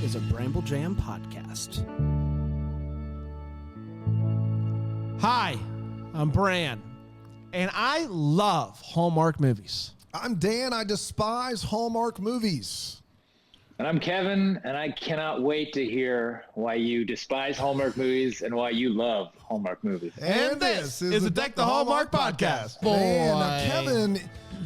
is a Bramble Jam podcast. Hi, I'm Bran, and I love Hallmark movies. I'm Dan. I despise Hallmark movies. And I'm Kevin, and I cannot wait to hear why you despise Hallmark movies and why you love Hallmark movies. And this is the Deck the Hallmark podcast. Man, now, Kevin,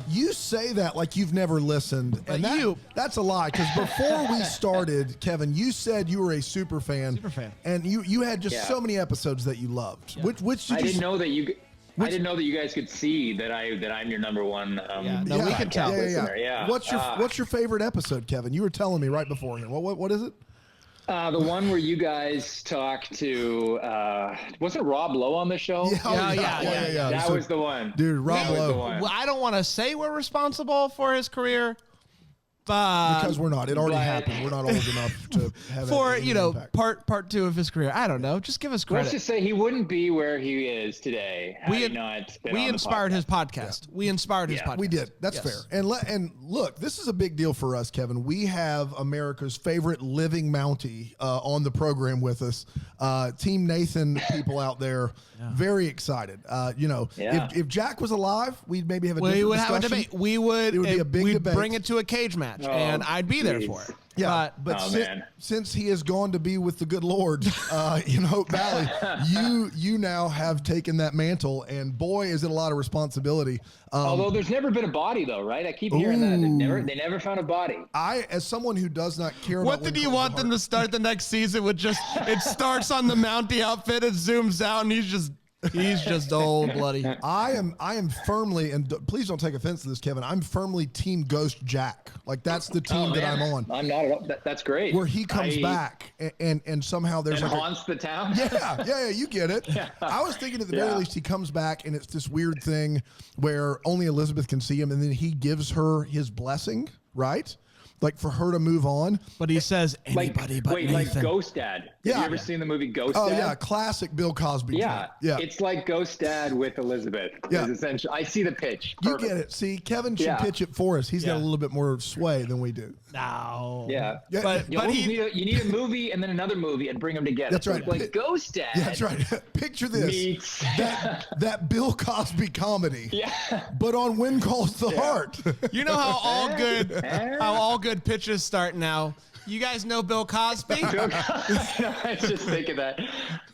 you say that like you've never listened, and that's a lie. Because before we started, Kevin, you said you were a super fan, and you had just so many episodes that you loved. Yeah. Which I didn't know that you guys could see that I'm your number one. We can tell. Yeah. What's your favorite episode, Kevin? You were telling me right beforehand. What is it? The one where you guys talked to wasn't Rob Lowe on the show? Yeah. That was the one, dude. Rob Lowe. Well, I don't want to say we're responsible for his career, but because we're not. It already happened. We're not old enough to have for impact. part two of his career. I don't know. Just give us credit. Let's just say he wouldn't be where he is today. We inspired his podcast. Yeah. We inspired his podcast. We did. That's fair. And look, this is a big deal for us, Kevin. We have America's favorite living Mountie on the program with us. Team Nathan people out there, very excited. If Jack was alive, we'd maybe have a different discussion. Have a debate. It would be a big debate. Bring it to a cage match. And I'd be there for it. Yeah, but since he has gone to be with the good Lord in Hope Valley, you now have taken that mantle, and boy, is it a lot of responsibility. Although there's never been a body, though, right? I keep hearing that they never found a body. As someone who does not care, what did you want them to start the next season with? Just it starts on the Mountie outfit, it zooms out, and he's just old bloody. I am firmly, and please don't take offense to this, Kevin, I'm firmly Team Ghost Jack. Like, that's the team that I'm on. I'm not at all. That's great. Where he comes back and somehow there's and haunts the town. Yeah, you get it. Yeah. I was thinking at the very least he comes back and it's this weird thing where only Elizabeth can see him, and then he gives her his blessing, right? Like for her to move on. But he says anybody but Nathan. Like Ghost Dad. Have you ever seen the movie Ghost Dad? Oh, yeah. Classic Bill Cosby. Yeah. It's like Ghost Dad with Elizabeth. Yeah. Essentially, I see the pitch. Perfect. You get it. See, Kevin should pitch it for us. He's got a little bit more sway than we do. No. Yeah. But you need a movie and then another movie and bring them together. That's right. So like Ghost Dad. Yeah, that's right. Picture this. Meets that Bill Cosby comedy. Yeah. But on When Calls the Heart. You know how all good pitches start now. You guys know Bill Cosby? I was just thinking that.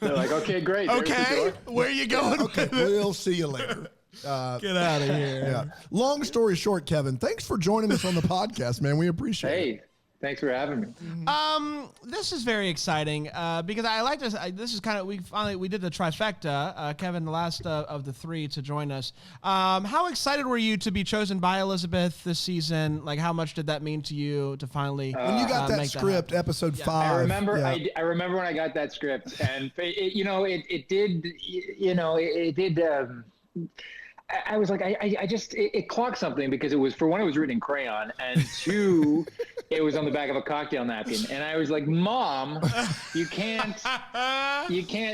They're like, okay, great. Okay, where are you going? Okay, we'll see you later. Get out of here. Yeah. Long story short, Kevin, thanks for joining us on the podcast, man. We appreciate it. Hey, thanks for having me. This is very exciting because I like this. This is kind of we did the trifecta. Kevin, the last of the three to join us. How excited were you to be chosen by Elizabeth this season? Like, how much did that mean to you to finally when you got that script, episode 5? I remember. I remember when I got that script, and it did. I was like, it clocked something because it was, for one, it was written in crayon, and two, it was on the back of a cocktail napkin. And I was like, Mom, you can't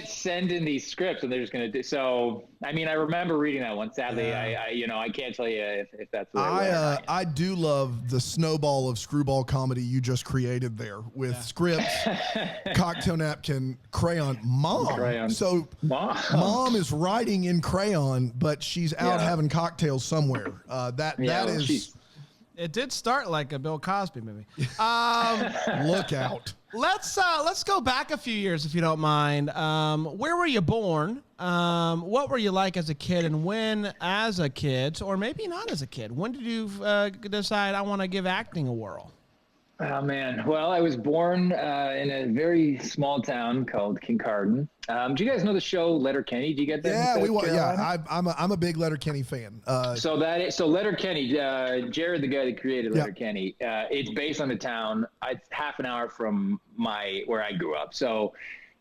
send in these scripts and they're just going to do. So, I mean, I remember reading that one. Sadly, I can't tell you if that's the way I do love the snowball of screwball comedy you just created there with scripts, cocktail napkin, crayon. Mom. So Mom is writing in crayon, but she's out having cocktails somewhere. That is. It did start like a Bill Cosby movie. Look out. Let's go back a few years if you don't mind. Where were you born? What were you like as a kid, and when as a kid, or maybe not as a kid? When did you decide I want to give acting a whirl? Oh, man. Well, I was born in a very small town called Kincardine. Do you guys know the show Letterkenny? Do you get that? Yeah, I'm a big Letterkenny fan. So Letterkenny, Jared, the guy that created Letterkenny, it's based on the town. It's half an hour from where I grew up. So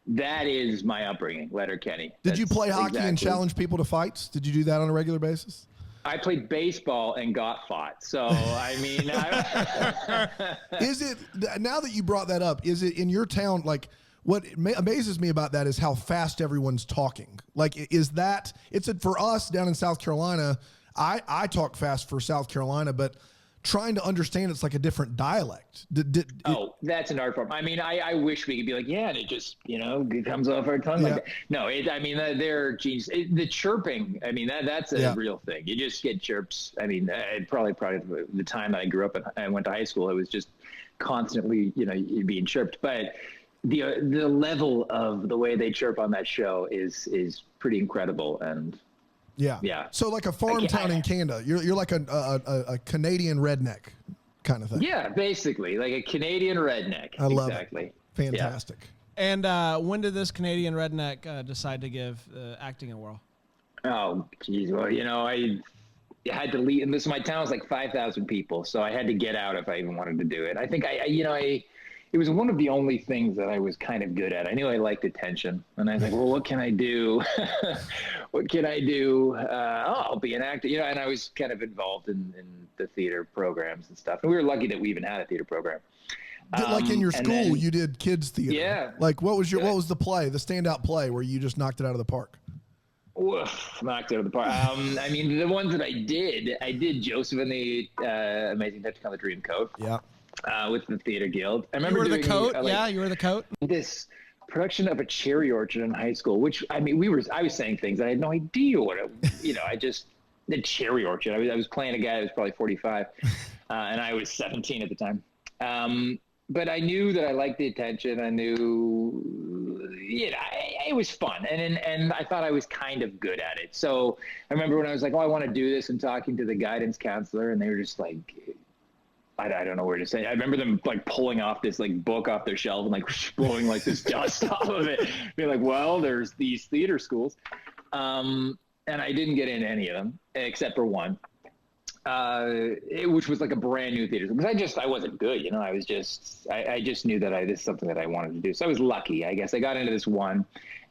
that is my upbringing, Letterkenny. Did you play hockey and challenge people to fights? Did you do that on a regular basis? I played baseball and got fought. So, I mean, is it, now that you brought that up, is it in your town, like, what amazes me about that is how fast everyone's talking. Like, for us down in South Carolina, I talk fast for South Carolina, but trying to understand it's like a different dialect. That's an art form. I mean, I wish we could be like, yeah, and it just, it comes off our tongue like that. No, they're genius. The chirping, I mean, that's a real thing. You just get chirps. I mean, probably the time that I grew up and I went to high school, it was just constantly, being chirped. But the level of the way they chirp on that show is pretty incredible. And yeah. So like a farm town in Canada, you're like a Canadian redneck kind of thing. Yeah, basically like a Canadian redneck. I love it. Fantastic. Yeah. And when did this Canadian redneck decide to give acting a whirl? Oh, geez. Well, I had to leave, and my town was like 5,000 people, so I had to get out if I even wanted to do it. I think it was one of the only things that I was kind of good at. I knew I liked attention, and I was like, well, what can I do? What can I do? I'll be an actor, and I was kind of involved in the theater programs and stuff. And we were lucky that we even had a theater program. Like in your school, you did kids theater. Yeah. Like what was the play, the standout play where you just knocked it out of the park? Knocked it out of the park. I mean, the ones that I did Joseph and the Amazing Technicolor Dreamcoat. Yeah. With the Theater Guild. I remember you were the coat. You were the coat. This production of A Cherry Orchard in high school, which I was saying things I had no idea what the Cherry Orchard. I was playing a guy that was probably 45, and I was 17 at the time. But I knew that I liked the attention. I knew, it was fun, and I thought I was kind of good at it. So I remember when I was like, I want to do this, and talking to the guidance counselor, and they were just like, I don't know where to say. I remember them like pulling off this like book off their shelf and like blowing like this dust off of it. Being like, well, there's these theater schools, and I didn't get into any of them except for one, which was like a brand new theater. Because I wasn't good, I was just I just knew that this is something that I wanted to do. So I was lucky, I guess. I got into this one,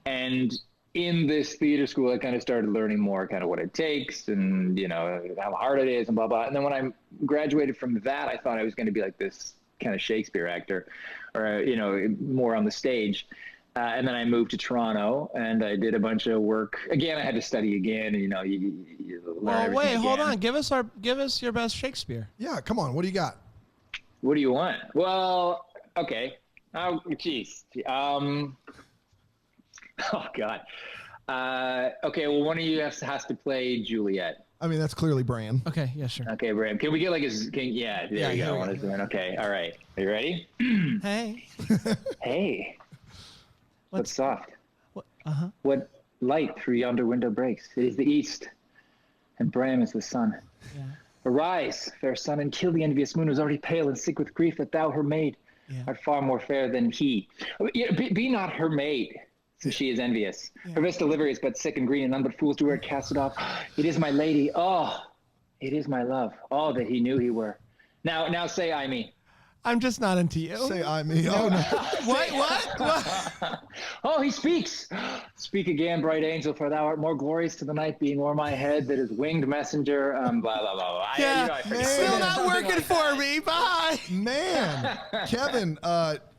and in this theater school, I kind of started learning more kind of what it takes and, how hard it is and blah, blah. And then when I graduated from that, I thought I was going to be like this kind of Shakespeare actor or, more on the stage. And then I moved to Toronto and I did a bunch of work. Again, I had to study again. And, wait, hold on. Give us your best Shakespeare. Yeah, come on. What do you got? What do you want? Well, okay. Oh, geez. Oh God. Okay. Well, one of you has to play Juliet. I mean, that's clearly Bran. Okay. Yeah, sure. Okay, Bran. Can we get like there you go. Okay. All right. Are you ready? Hey. Hey. What's soft? What? What light through yonder window breaks? It is the east, and Bran is the sun. Yeah. Arise, fair sun, and kill the envious moon, who's already pale and sick with grief that thou, her maid, art far more fair than he. Be not her maid. Since she is envious. Her vesta livery is but sick and green, and none but fools do wear it, cast it off. It is my lady. Oh, it is my love. All that he knew he were. Now say I me. I'm just not into you. Say I me. Oh, no. What? Oh, he speaks. Speak again, bright angel, for thou art more glorious to the night being o'er my head that is winged messenger. Blah, blah, blah, blah. Yeah, still not working for me. Bye. Man, Kevin,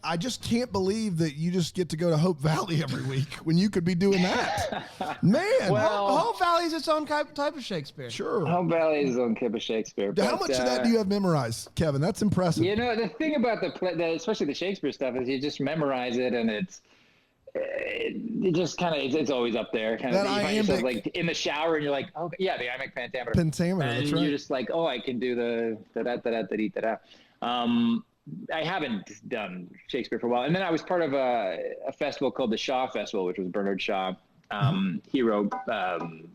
I just can't believe that you just get to go to Hope Valley every week when you could be doing that. Man. Well, Hope Valley is its own type of Shakespeare. Sure. Hope Valley is its own type of Shakespeare. How much of that do you have memorized, Kevin? That's impressive. The thing about especially the Shakespeare stuff is you just memorize it, and it just kind of it's always up there. Kind of you find yourself like in the shower, and you're like, oh yeah, the iambic pentameter. Pentameter, and that's right. You're just like, oh, I can do the da-da-da-da-da-da-da. I haven't done Shakespeare for a while. And then I was part of a festival called the Shaw Festival, which was Bernard Shaw. He wrote, I'm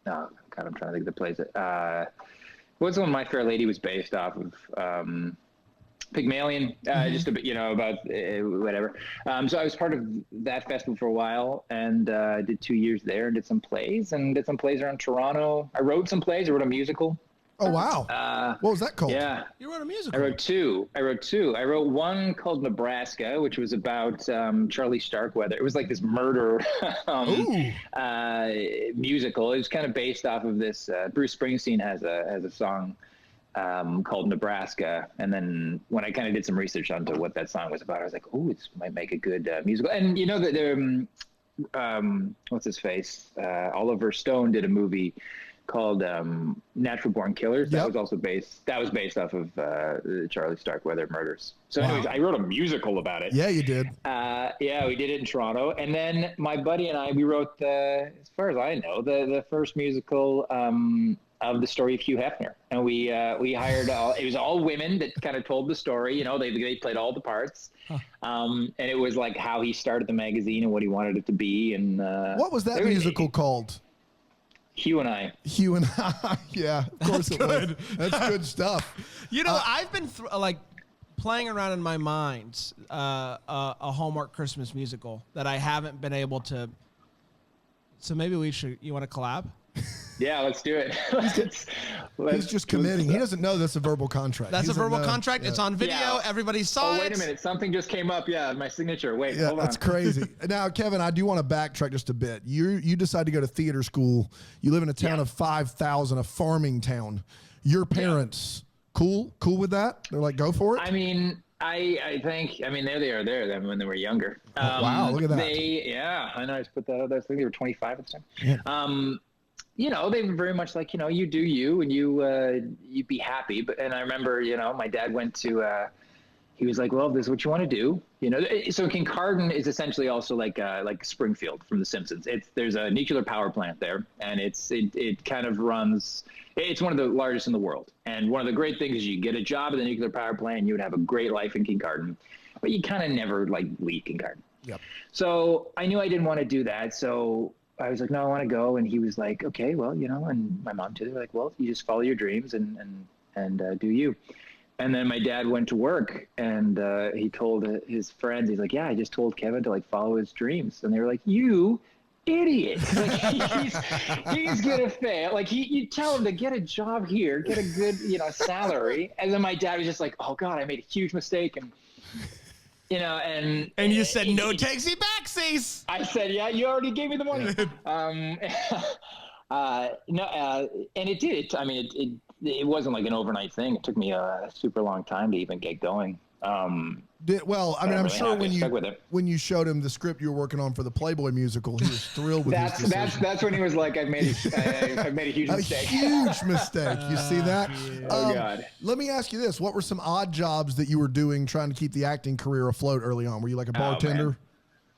trying to think of the plays. What's the one My Fair Lady was based off of? Pygmalion, just a bit, about whatever. So I was part of that festival for a while, and did 2 years there and did some plays around Toronto. I wrote some plays. I wrote a musical. Oh, wow. What was that called? Yeah. You wrote a musical. I wrote two. I wrote one called Nebraska, which was about Charlie Starkweather. It was like this murder musical. It was kind of based off of this. Bruce Springsteen has a song called Nebraska. And then when I kind of did some research onto what that song was about, I was like, oh, it might make a good musical. And you know that what's his face? Oliver Stone did a movie called Natural Born Killers. That Yep. was also based off of the Charlie Starkweather murders. So Wow. anyways, I wrote a musical about it. Yeah, you did. Yeah, we did it in Toronto. And then my buddy and I, we wrote as far as I know, the first musical of the story of Hugh Hefner. And we hired it was all women that kind of told the story. They played all the parts. Huh. And it was like how he started the magazine and what he wanted it to be. And what was that musical called? Hugh and I. Hugh and I. Yeah, of course it was. That's good stuff. I've been playing around in my mind a Hallmark Christmas musical that I haven't been able to. So maybe you want to collab? Yeah, let's do it. He's just committing. He doesn't know that's a verbal contract. That's a verbal contract. Yeah. It's on video. Yeah. Everybody saw it. Oh, wait a minute. Something just came up. Yeah, my signature. Wait, hold on. That's crazy. Now, Kevin, I do want to backtrack just a bit. You decide to go to theater school. You live in a town of 5,000, a farming town. Your parents, cool with that? They're like, go for it? I mean, I think, there they are there when they were younger. Wow, look at that. I know, I just put that out there. I think they were 25 at the time. Yeah. They were very much like, you do you and you be happy. And I remember, my dad went to, he was like, well, this is what you want to do. So Kincardine is essentially also like Springfield from The Simpsons. There's a nuclear power plant there, and it kind of runs. It's one of the largest in the world. And one of the great things is you get a job at the nuclear power plant, and you would have a great life in Kincardine, but you kind of never leave Kincardine. Yep. So I knew I didn't want to do that. So I was like, no, I want to go. And he was like, okay, well, and my mom too. They were like, well, you just follow your dreams and do you. And then my dad went to work, and he told his friends, he's like, yeah, I just told Kevin to follow his dreams. And they were like, you idiot. He's going to fail. You tell him to get a job here, get a good, salary. And then my dad was just like, oh God, I made a huge mistake. And, and you said, no takesy backsies. I said, yeah, you already gave me the money. And it did. It wasn't like an overnight thing. It took me a super long time to even get going. I'm sure when you showed him the script you were working on for the Playboy musical, he was thrilled with his decision. That's when he was like, I've made a huge mistake. A huge mistake. You see that? Oh God. Let me ask you this. What were some odd jobs that you were doing trying to keep the acting career afloat early on? Were you like a bartender?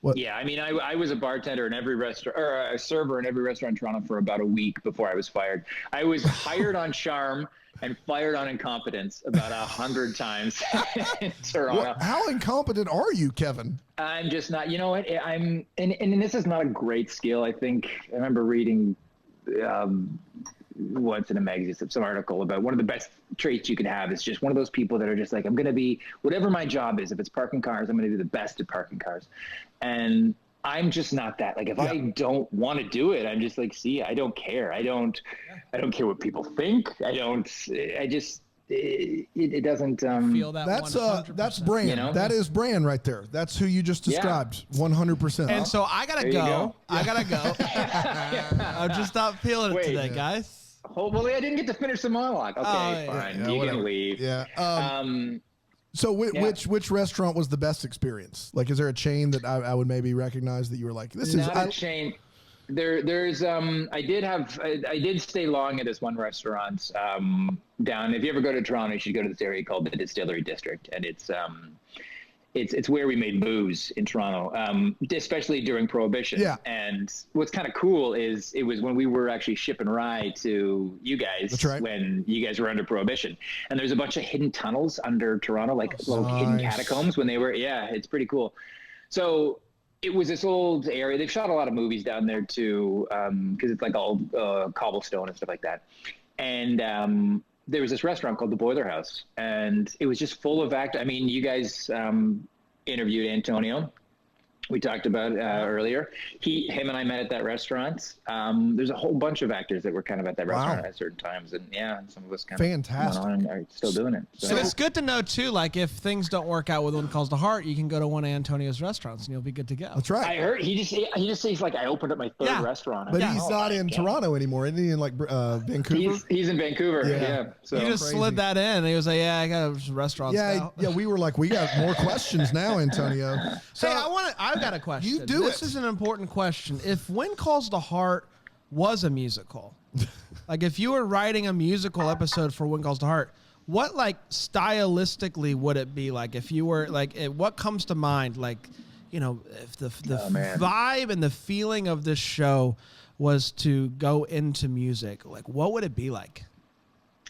What? Yeah, I was a bartender in every restaurant, or a server in every restaurant in Toronto for about a week before I was fired. I was hired on charm and fired on incompetence about 100 times in Toronto. How incompetent are you, Kevin? I'm just not. You know what? And this is not a great skill. I think I remember reading once in a magazine some article about one of the best traits you can have is just one of those people that are just like, I'm going to be whatever my job is. If it's parking cars, I'm going to be the best at parking cars. And I'm just not that. If I don't want to do it, I'm just like, see, I don't care. I don't care what people think. It doesn't feel that. That's brand. That is brand right there. That's who you just described. 100%. And so I gotta go. I gotta go. I'm just not feeling it today, guys. Well, I didn't get to finish the monologue. Okay, fine. You can leave. Yeah. So which restaurant was the best experience? Is there a chain that I would maybe recognize that you were like, this is not a chain. There's I did stay long at this one restaurant down. If you ever go to Toronto, you should go to this area called the Distillery District, and it's where we made booze in Toronto, especially during Prohibition. Yeah. And what's kind of cool is it was when we were actually shipping rye to you guys. That's right. When you guys were under Prohibition, and there's a bunch of hidden tunnels under Toronto, little hidden catacombs when they were. Yeah, it's pretty cool. So it was this old area. They've shot a lot of movies down there too, because it's all cobblestone and stuff like that. And there was this restaurant called the Boiler House, and it was just full of actors. You guys interviewed Antonio. We talked about earlier. Him and I met at that restaurant. There's a whole bunch of actors that were kind of at that restaurant at certain times, and some of us kind of went on and are still doing it. So it's good to know too. If things don't work out with One Calls to Heart, you can go to one of Antonio's restaurants and you'll be good to go. That's right. I heard he just says I opened up my third restaurant. But he's not in Toronto anymore, isn't he? In Vancouver. He's in Vancouver. Yeah. So he just slid that in. And he was like, "Yeah, I got a restaurant." Yeah. We were like, we got more questions now, Antonio. So I've got a question. This is an important question. If When Calls to Heart was a musical, Like if you were writing a musical episode for When Calls to Heart, what like stylistically would it be like? If you were like, what comes to mind? Like, you know, if the vibe and the feeling of this show was to go into music, like what would it be like?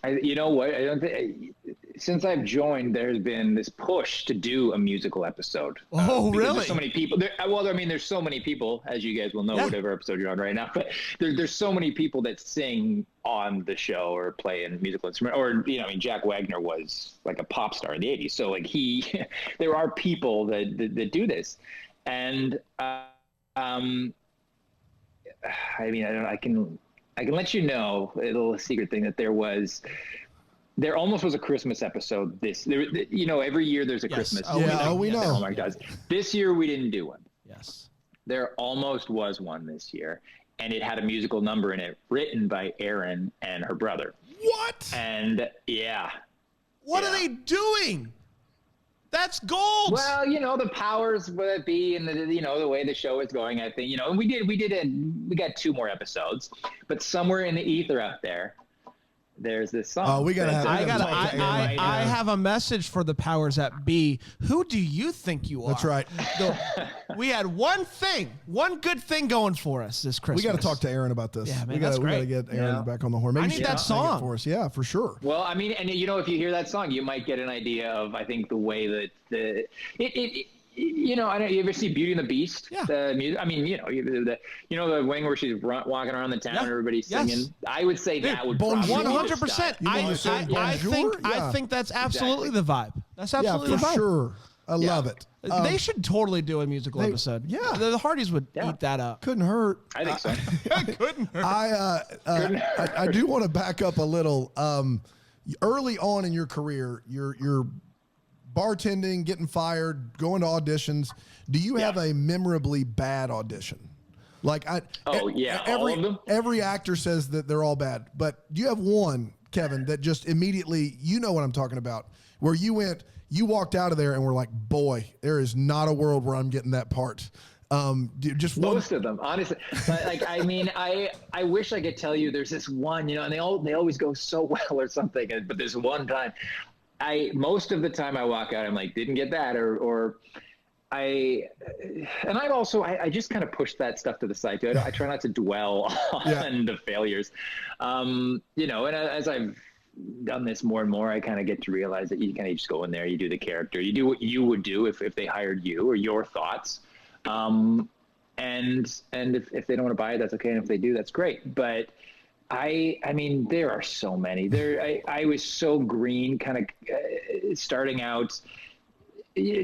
You know what? I don't think since I've joined, there's been this push to do a musical episode. Oh, really? There's so many people. There's so many people, as you guys will know, whatever episode you're on right now. But there's so many people that sing on the show or play a musical instrument. Or Jack Wagner was like a pop star in the '80s. So like there are people that do this, and I can let you know a little secret thing that there almost was a Christmas episode. Every year there's a Christmas. We know. Hallmark does. This year we didn't do one. Yes. There almost was one this year, and it had a musical number in it written by Erin and her brother. What? And what are they doing? That's gold. Well, the powers that be, and the way the show is going. I think and we got 2 more episodes, but somewhere in the ether out there's this song. Oh, I have a message for the powers that be. Who do you think you are? That's right. We had one good thing going for us this Christmas. We got to talk to Aaron about this. Yeah, man, we got to get Aaron back on the horn. Maybe I need that song for us. Yeah, for sure. Well, I mean, and if you hear that song, you might get an idea of, I think, the way that I don't. You ever see Beauty and the Beast? Yeah. The music. I mean, the wing where she's walking around the town and everybody's singing. Yes. I would say that would 100%. I think that's absolutely the vibe. That's absolutely the vibe. Sure. I love it. They should totally do a musical episode. Yeah. The Hardys would eat that up. Couldn't hurt. I think so. Couldn't hurt. I do want to back up a little. Early on in your career, you're bartending, getting fired, going to auditions. Do you have a memorably bad audition? Like all of them? Every actor says that they're all bad, but do you have one, Kevin, that just immediately, you know what I'm talking about, where you walked out of there and were like, boy, there is not a world where I'm getting that part. Just most of them, honestly. Like, I mean, I wish I could tell you there's this one, and they always go so well or something, but there's one time. Most of the time I walk out, I'm like, didn't get that, I just kind of push that stuff to the side too. I try not to dwell on the failures, and as I've done this more and more, I kind of get to realize that you kind of just go in there, you do the character, you do what you would do if they hired you, or your thoughts, and if they don't want to buy it, that's okay, and if they do, that's great, but. I mean, there are so many. I was so green, kind of starting out,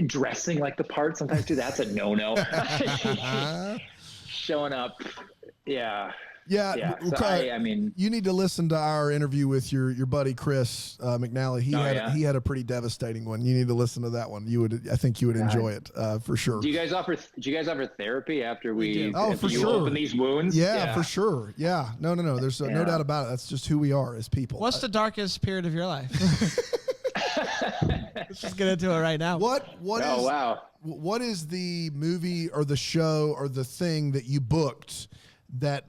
dressing like the part. Sometimes too, that's a no. Showing up, yeah. So I mean, you need to listen to our interview with your buddy Chris McNally. He had a pretty devastating one. You need to listen to that one. I think you would enjoy it for sure. Do you guys offer therapy after we open these wounds? Yeah, for sure. Yeah, no. There's no doubt about it. That's just who we are as people. What's the darkest period of your life? Let's just get into it right now. What is the movie or the show or the thing that you booked that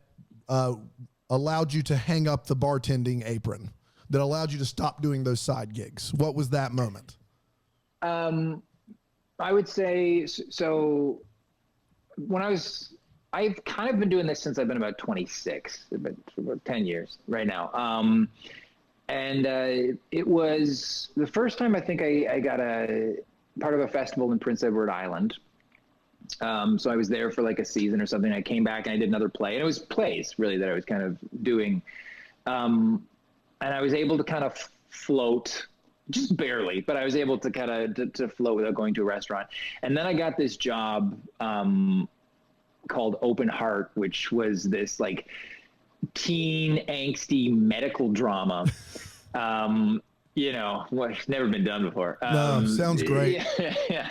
allowed you to hang up the bartending apron, that allowed you to stop doing those side gigs? What was that moment? I would say, so when I've kind of been doing this since I've been about 26, about 10 years right now. And it was the first time I think I got a part of a festival in Prince Edward Island. So I was there for like a season or something. I came back and I did another play, and it was plays really that I was kind of doing. And I was able to kind of float, just barely, but I was able to kind of to float without going to a restaurant. And then I got this job called Open Heart, which was this like teen angsty medical drama. What's never been done before. Sounds great. Yeah.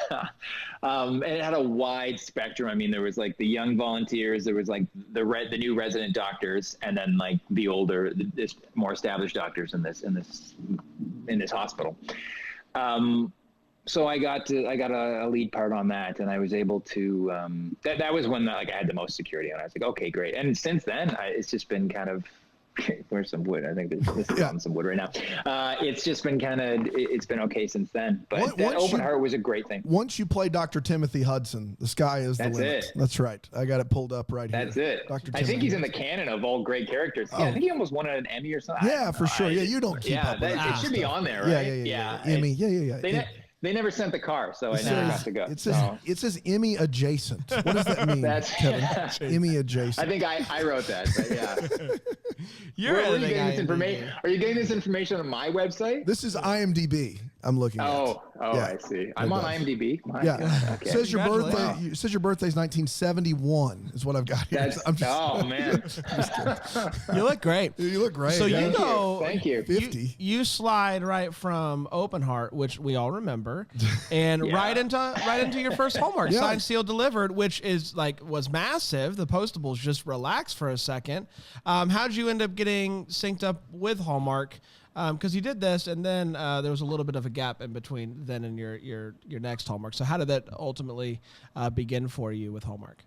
And it had a wide spectrum. I mean, there was like the young volunteers, there was like the new resident doctors, and then like the older, this more established doctors in this hospital. So I got a lead part on that, and I was able to. That was when I had the most security on. I was like, okay, great. And since then, it's just been kind of where's some wood? I think this is on some wood right now. It's just been it's been okay since then. But that Open Heart was a great thing. Once you play Dr. Timothy Hudson, the sky is the limit. That's it. That's right. I got it pulled up right here. That's it. Dr. I think he's in the canon of all great characters. Yeah, I think he almost won an Emmy or something. Yeah, for sure. Yeah, you don't keep up with that. It should be on there, right? Yeah. Emmy. Yeah. They never sent the car, so I never have to go. It says Emmy adjacent. What does that mean, Kevin? Emmy adjacent. I think I wrote that. But yeah. Where are you getting this information? Are you getting this information on my website? This is IMDb. I'm looking at. I see. I'm on IMDB. Okay. Okay. Says your birthday. It says your birthday's 1971 is what I've got here. Man. You look great. You look great. So Thank you. 50. You slide right from Open Heart, which we all remember, and right into your first Hallmark, signed, sealed, delivered, which was massive. The postables just relaxed for a second. How'd you end up getting synced up with Hallmark? Because you did this, and then there was a little bit of a gap in between then and your next Hallmark. So how did that ultimately begin for you with Hallmark?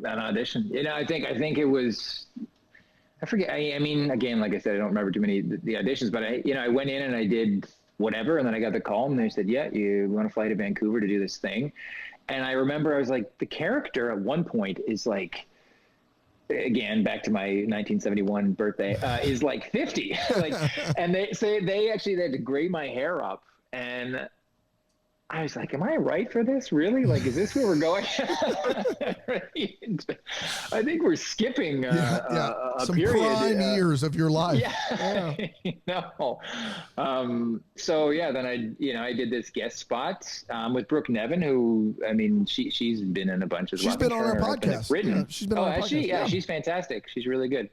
An audition. I think it was. I forget. I mean, again, like I said, I don't remember too many of the auditions, but I went in and I did whatever, and then I got the call, and they said, "Yeah, you want to fly to Vancouver to do this thing," and I remember I was like, the character at one point is like. Again, back to my 1971 birthday, is like 50. And they say they had to grade my hair up, and I was like, am I right for this? Really? Like, is this where we're going? I think we're skipping some period. prime years of your life. No. So then I did this guest spot with Brooke Nevin, who, I mean, she's been in a bunch of. She's been on our podcast. She's been on our podcast. Yeah, she's fantastic. She's really good.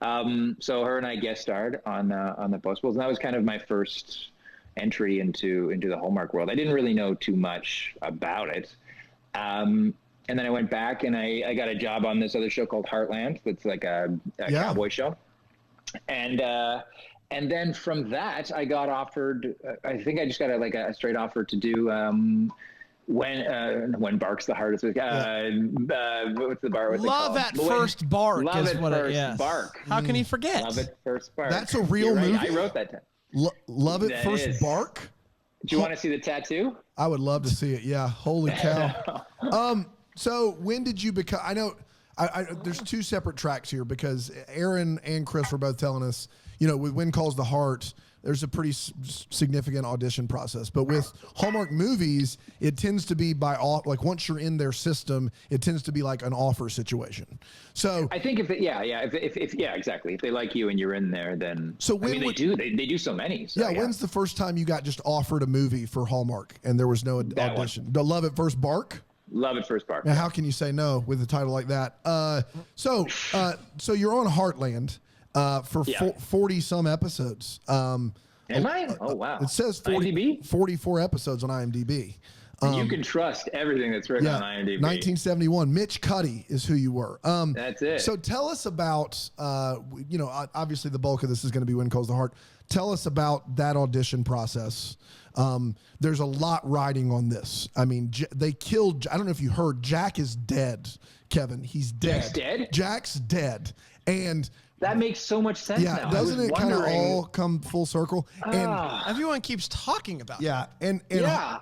So her and I guest starred on the Postables, and that was kind of my first entry into the Hallmark world. I didn't really know too much about it. And then I went back and I got a job on this other show called Heartland. That's like a cowboy show. And then from that I got offered, I think I just got a straight offer to do, when barks the hardest. What's the bar? What's Love at First Bark. Love at First Bark. How can you forget? Love at First Bark. That's a real movie. I wrote that down. Love at First Bark. Do you want to see the tattoo? I would love to see it. Yeah. Holy cow. So when did you become? I know. There's two separate tracks here because Aaron and Chris were both telling us. With When Calls the Heart, there's a pretty significant audition process. But with Hallmark movies, it tends to be once you're in their system, it tends to be like an offer situation. So I think if exactly. If they like you and you're in there, then they do so many. So, when's the first time you got just offered a movie for Hallmark and there was no audition? The Love at First Bark? Love at First Bark. Now, how can you say no with a title like that? So you're on Heartland. For 40 some episodes. Am I? Oh, wow. It says 44 episodes on IMDb. You can trust everything that's written on IMDb. 1971. Mitch Cuddy is who you were. That's it. So tell us about, obviously the bulk of this is going to be When Calls the Heart. Tell us about that audition process. There's a lot riding on this. I mean, they killed, I don't know if you heard, Jack is dead, Kevin. He's dead. Jack's dead? Jack's dead. And that makes so much sense now. Yeah, doesn't it kind of all come full circle? And everyone keeps talking about it. And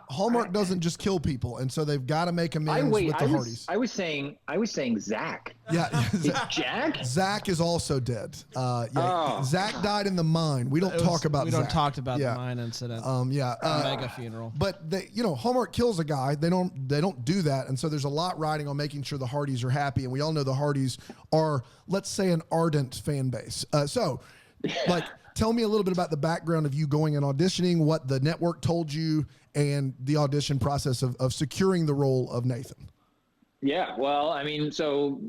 Hallmark doesn't just kill people, and so they've got to make amends with the Hardys. I was saying Zach. Yeah, Jack. Zach is also dead. Zach died in the mine. We don't talk about. We don't talk about the mine incident. Mega funeral. But Hallmark kills a guy. They don't do that, and so there's a lot riding on making sure the Hardys are happy, and we all know the Hardys are, let's say, an ardent fan base. Tell me a little bit about the background of you going and auditioning, what the network told you, and the audition process of securing the role of Nathan. Yeah, well, I mean, so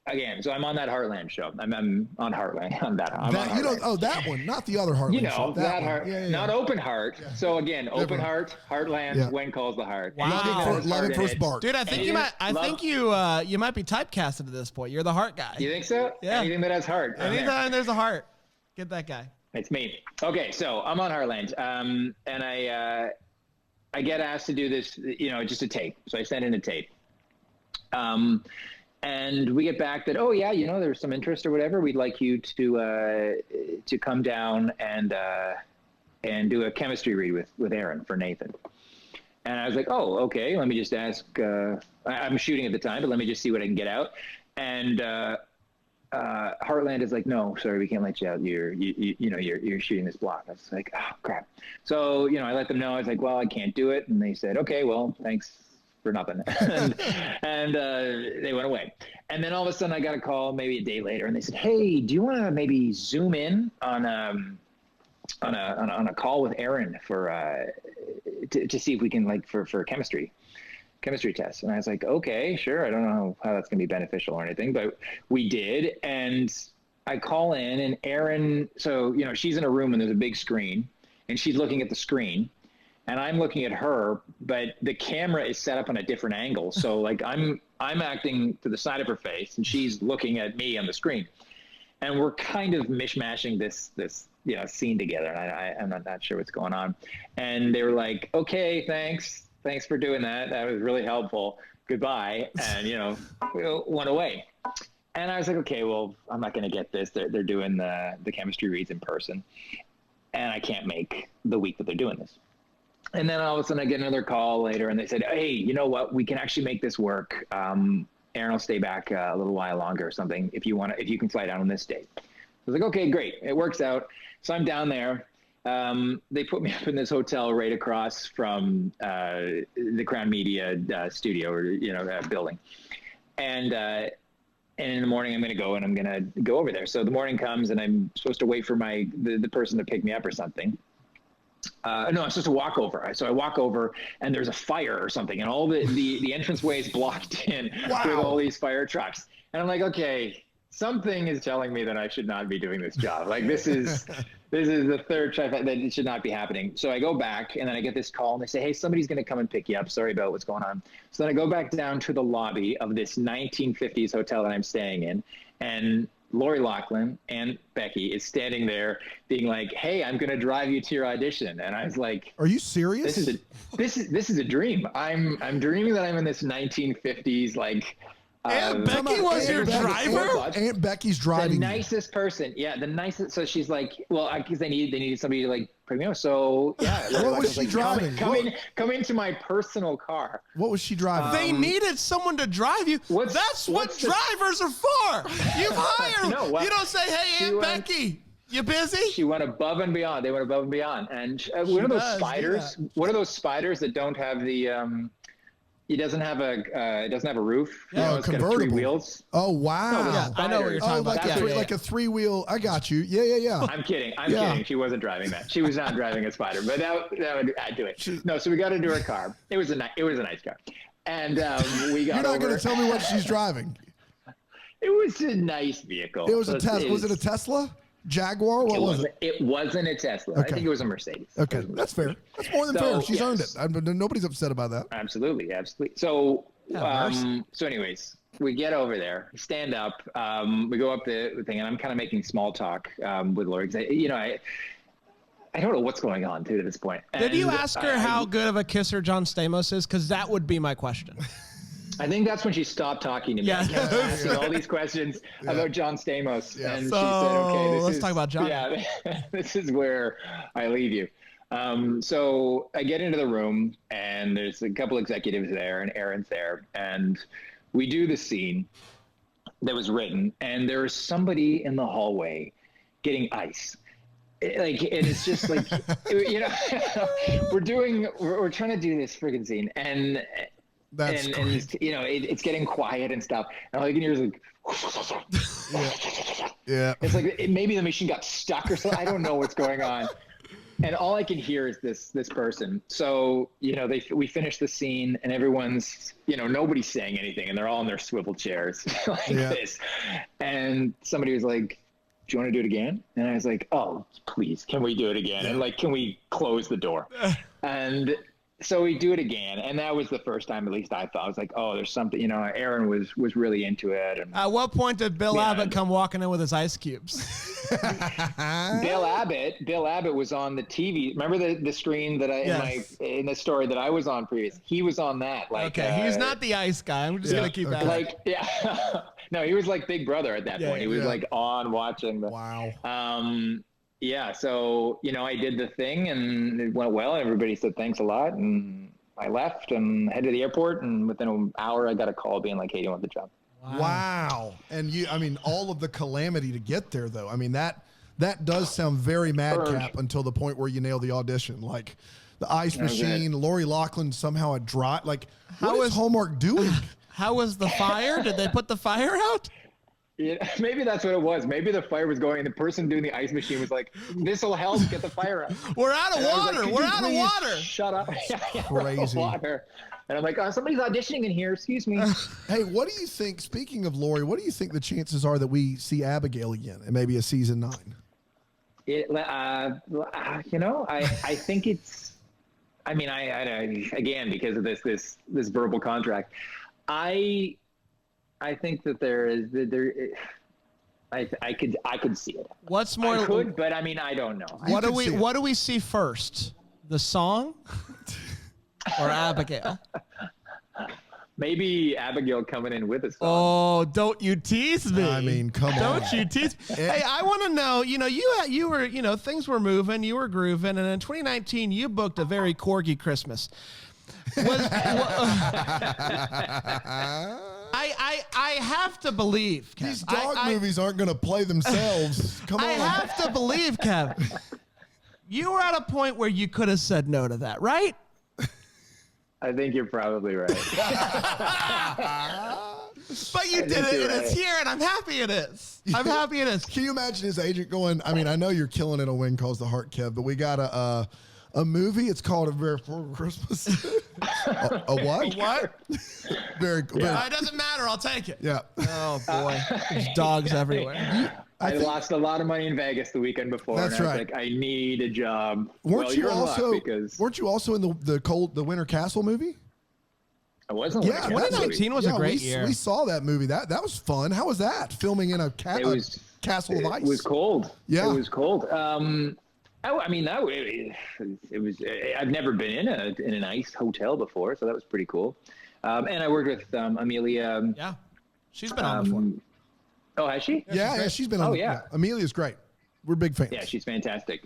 I'm on that Heartland show. I'm on Heartland. On that. On Heartland. That one, not the other Heartland show. That Heart, not Open Heart. Yeah. So again, Open Heart, Heartland, When Calls the Heart. Wow. Love at First Bark. Dude, I think you might be typecasted at this point. You're the heart guy. You think so? Yeah. Anything that has heart. Anytime there's a heart, get that guy. It's me. Okay, so I'm on Heartland, and I get asked to do this, just a tape. So I send in a tape. And we get back that, oh yeah, there's some interest or whatever. We'd like you to come down and do a chemistry read with Aaron for Nathan. And I was like, oh, okay. Let me just ask. I'm shooting at the time, but let me just see what I can get out. And Heartland is like, no, sorry, we can't let you out. You're shooting this block. I was like, oh crap. So I let them know. I was like, well, I can't do it. And they said, okay, well, thanks for nothing. and they went away. And then all of a sudden I got a call maybe a day later, and they said, hey, do you want to maybe zoom in on a call with Aaron for to see if we can for a chemistry test? And I was like, okay, sure. I don't know how that's gonna be beneficial or anything, but we did. And I call in, and Aaron, so she's in a room and there's a big screen, and she's looking at the screen, and I'm looking at her, but the camera is set up on a different angle. So I'm acting to the side of her face, and she's looking at me on the screen, and we're kind of mishmashing this scene together. And I'm not sure what's going on. And they were like, okay, thanks for doing that. That was really helpful. Goodbye. And we went away. And I was like, okay, well, I'm not going to get this. They're doing the chemistry reads in person, and I can't make the week that they're doing this. And then all of a sudden I get another call later, and they said, hey, you know what? We can actually make this work. Aaron will stay back a little while longer or something if you can fly down on this date. I was like, okay, great. It works out. So I'm down there. They put me up in this hotel right across from the Crown Media studio or building. And in the morning I'm going to go, and I'm going to go over there. So the morning comes, and I'm supposed to wait for the person to pick me up or something. No, I'm supposed to walk over. So I walk over, and there's a fire or something, and all the entranceway is blocked in with all these fire trucks. And I'm like, okay, something is telling me that I should not be doing this job. This is the third try that it should not be happening. So I go back, and then I get this call, and they say, hey, somebody's going to come and pick you up. Sorry about what's going on. So then I go back down to the lobby of this 1950s hotel that I'm staying in, and Lori Loughlin and Becky is standing there being like, hey, I'm going to drive you to your audition. And I was like, are you serious? This is a dream. I'm dreaming that I'm in this 1950s, Aunt Becky was your driver? Aunt Becky's driving. The nicest person. Yeah, the nicest. So she's like, well, because they needed somebody to pick me up. So yeah. What was she driving? Come into my personal car. What was she driving? They needed someone to drive you. That's what drivers are for. You hire them. You don't say, hey, Aunt Becky, you busy? She went above and beyond. They went above and beyond. And one of those spiders that don't have the it doesn't have a roof. It's got 3 wheels. Oh wow! No, yeah, I know what you're talking about. Like a 3-wheel. I got you. Yeah. I'm kidding. She wasn't driving that. She was not driving a spider, but that would add to it. No, so we got into her car. It was a nice car, and we got. You're not going to tell me what she's driving. It was a nice vehicle. It was a Tesla. Was it a Tesla? Jaguar? What was it? It wasn't a Tesla. Okay. I think it was a Mercedes. Okay, that's fair. That's more than fair. She's earned it. Nobody's upset about that. Absolutely. So, so anyways, we get over there, we stand up, we go up the thing, and I'm kind of making small talk with Lori. I don't know what's going on, too, at this point. Did you ask her how good of a kisser John Stamos is? Because that would be my question. I think that's when she stopped talking to me. Yeah. Asking all these questions about John Stamos. Yeah. And she said, okay, let's talk about John. Yeah, this is where I leave you. So I get into the room, and there's a couple executives there, and Aaron's there. And we do the scene that was written, and there's somebody in the hallway getting ice. It's just like, we're trying to do this friggin' scene, and it's getting quiet and stuff, and all you can hear is yeah. It's like maybe the machine got stuck or something. I don't know what's going on, and all I can hear is this person. So we finish the scene, and everyone's nobody's saying anything, and they're all in their swivel chairs this, and somebody was like, do you want to do it again? And I was like, oh, please, can we do it again? And can we close the door? And So we do it again, and that was the first time, at least I thought. I was like, "Oh, there's something." Aaron was really into it. And at what point did Bill Abbott come walking in with his ice cubes? Bill Abbott was on the TV. Remember the screen that in the story that I was on previous? He was on that. Like, okay, he's not the ice guy. I'm just gonna keep that. Like, yeah, no, he was like Big Brother at that point. He was like on watching the. Wow. Yeah, so, I did the thing and it went well. Everybody said thanks a lot. And I left and headed to the airport. And within an hour, I got a call being like, hey, do you want the job? Wow. And all of the calamity to get there, though. I mean, that does sound very madcap until the point where you nail the audition. Like the ice machine, Lori Loughlin somehow a dry. Like, what is Hallmark doing? How was the fire? Did they put the fire out? Yeah, maybe that's what it was. Maybe the fire was going and the person doing the ice machine was like, this will help get the fire out. We're out of water. Like, we're out of water. Shut up. Crazy. Water. And I'm like, somebody's auditioning in here. Excuse me. Hey, what do you think, speaking of Lori, what do you think the chances are that we see Abigail again and maybe a season 9? I think it's, I again, because of this verbal contract, I think that I could see it. What's more? I could, but I don't know. What do we see first? The song or Abigail? Maybe Abigail coming in with a song. Oh, don't you tease me. I mean, come on. Don't you tease me. Hey, I want to know, you were, things were moving, you were grooving, and in 2019, you booked a very corgi Christmas. I have to believe, Kev. These dog movies aren't going to play themselves. Come on. I have to believe, Kev. You were at a point where you could have said no to that, right? I think you're probably right. But you did it, and it's here, and I'm happy it is. I'm happy it is. Can you imagine his agent going, I know you're killing it on Wing Calls the Heart, Kev, but we got a movie. It's called A Very Poor Christmas. a what? What? Very. It doesn't matter. I'll take it. Yeah. Oh boy, there's dogs everywhere. I lost a lot of money in Vegas the weekend before. That's and I was right. like, I need a job. Weren't you also in the Winter Castle movie? I wasn't. Yeah, 2019 was a great year. We saw that movie. That was fun. How was that? Filming in a castle of ice. It was cold. Yeah, it was cold. It was. I've never been in an ice hotel before, so that was pretty cool. And I worked with Amelia. Yeah, she's been on before. Oh, has she? Yeah, she's been on. Oh, yeah. Amelia's great. We're big fans. Yeah, she's fantastic.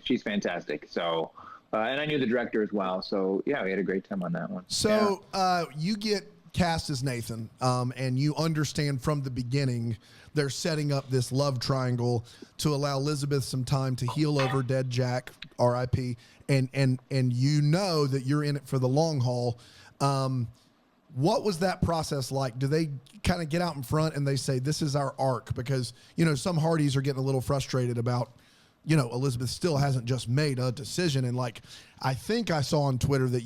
So, and I knew the director as well. So, yeah, we had a great time on that one. So, you get cast as Nathan, and you understand from the beginning they're setting up this love triangle to allow Elizabeth some time to heal over dead Jack, R.I.P., and you know that you're in it for the long haul. What was that process like? Do they kind of get out in front and they say, this is our arc? Because, some Hardys are getting a little frustrated about, Elizabeth still hasn't just made a decision. And I think I saw on Twitter that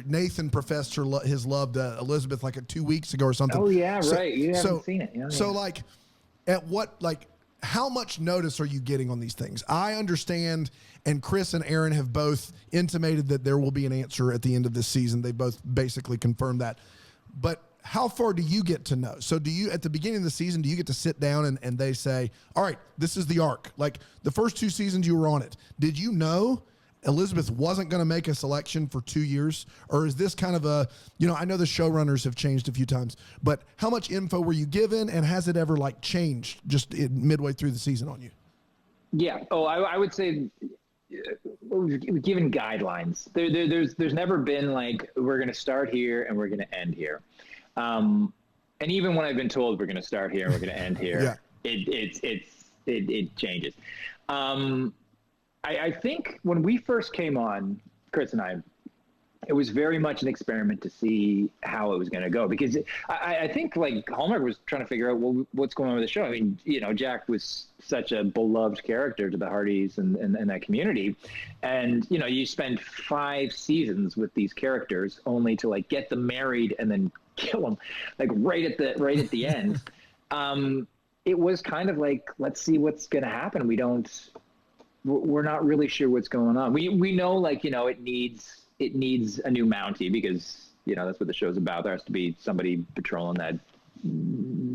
Nathan professed his love to Elizabeth 2 weeks ago or something. Oh yeah, right. You haven't seen it. Yeah, so how much notice are you getting on these things? I understand, and Chris and Aaron have both intimated that there will be an answer at the end of this season. They both basically confirmed that. But how far do you get to know? So do you, at the beginning of the season, do you get to sit down and they say, all right, this is the arc? Like the first 2 seasons you were on it. Did you know Elizabeth wasn't going to make a selection for 2 years? Or is this kind of I know the showrunners have changed a few times, but how much info were you given, and has it ever changed just midway through the season on you? Yeah. Oh, I would say given guidelines. There's never been we're going to start here and we're going to end here. And even when I've been told we're going to start here and we're going to end here, it changes. I think when we first came on, Chris and I, it was very much an experiment to see how it was going to go, because I think Hallmark was trying to figure out what's going on with the show. I mean, Jack was such a beloved character to the Hardys and that community. And, you spend 5 seasons with these characters only to get them married and then kill them right at the end. It was kind of let's see what's going to happen. We're not really sure what's going on. We know it needs it needs a new Mountie because, you know, that's what the show's about. There has to be somebody patrolling that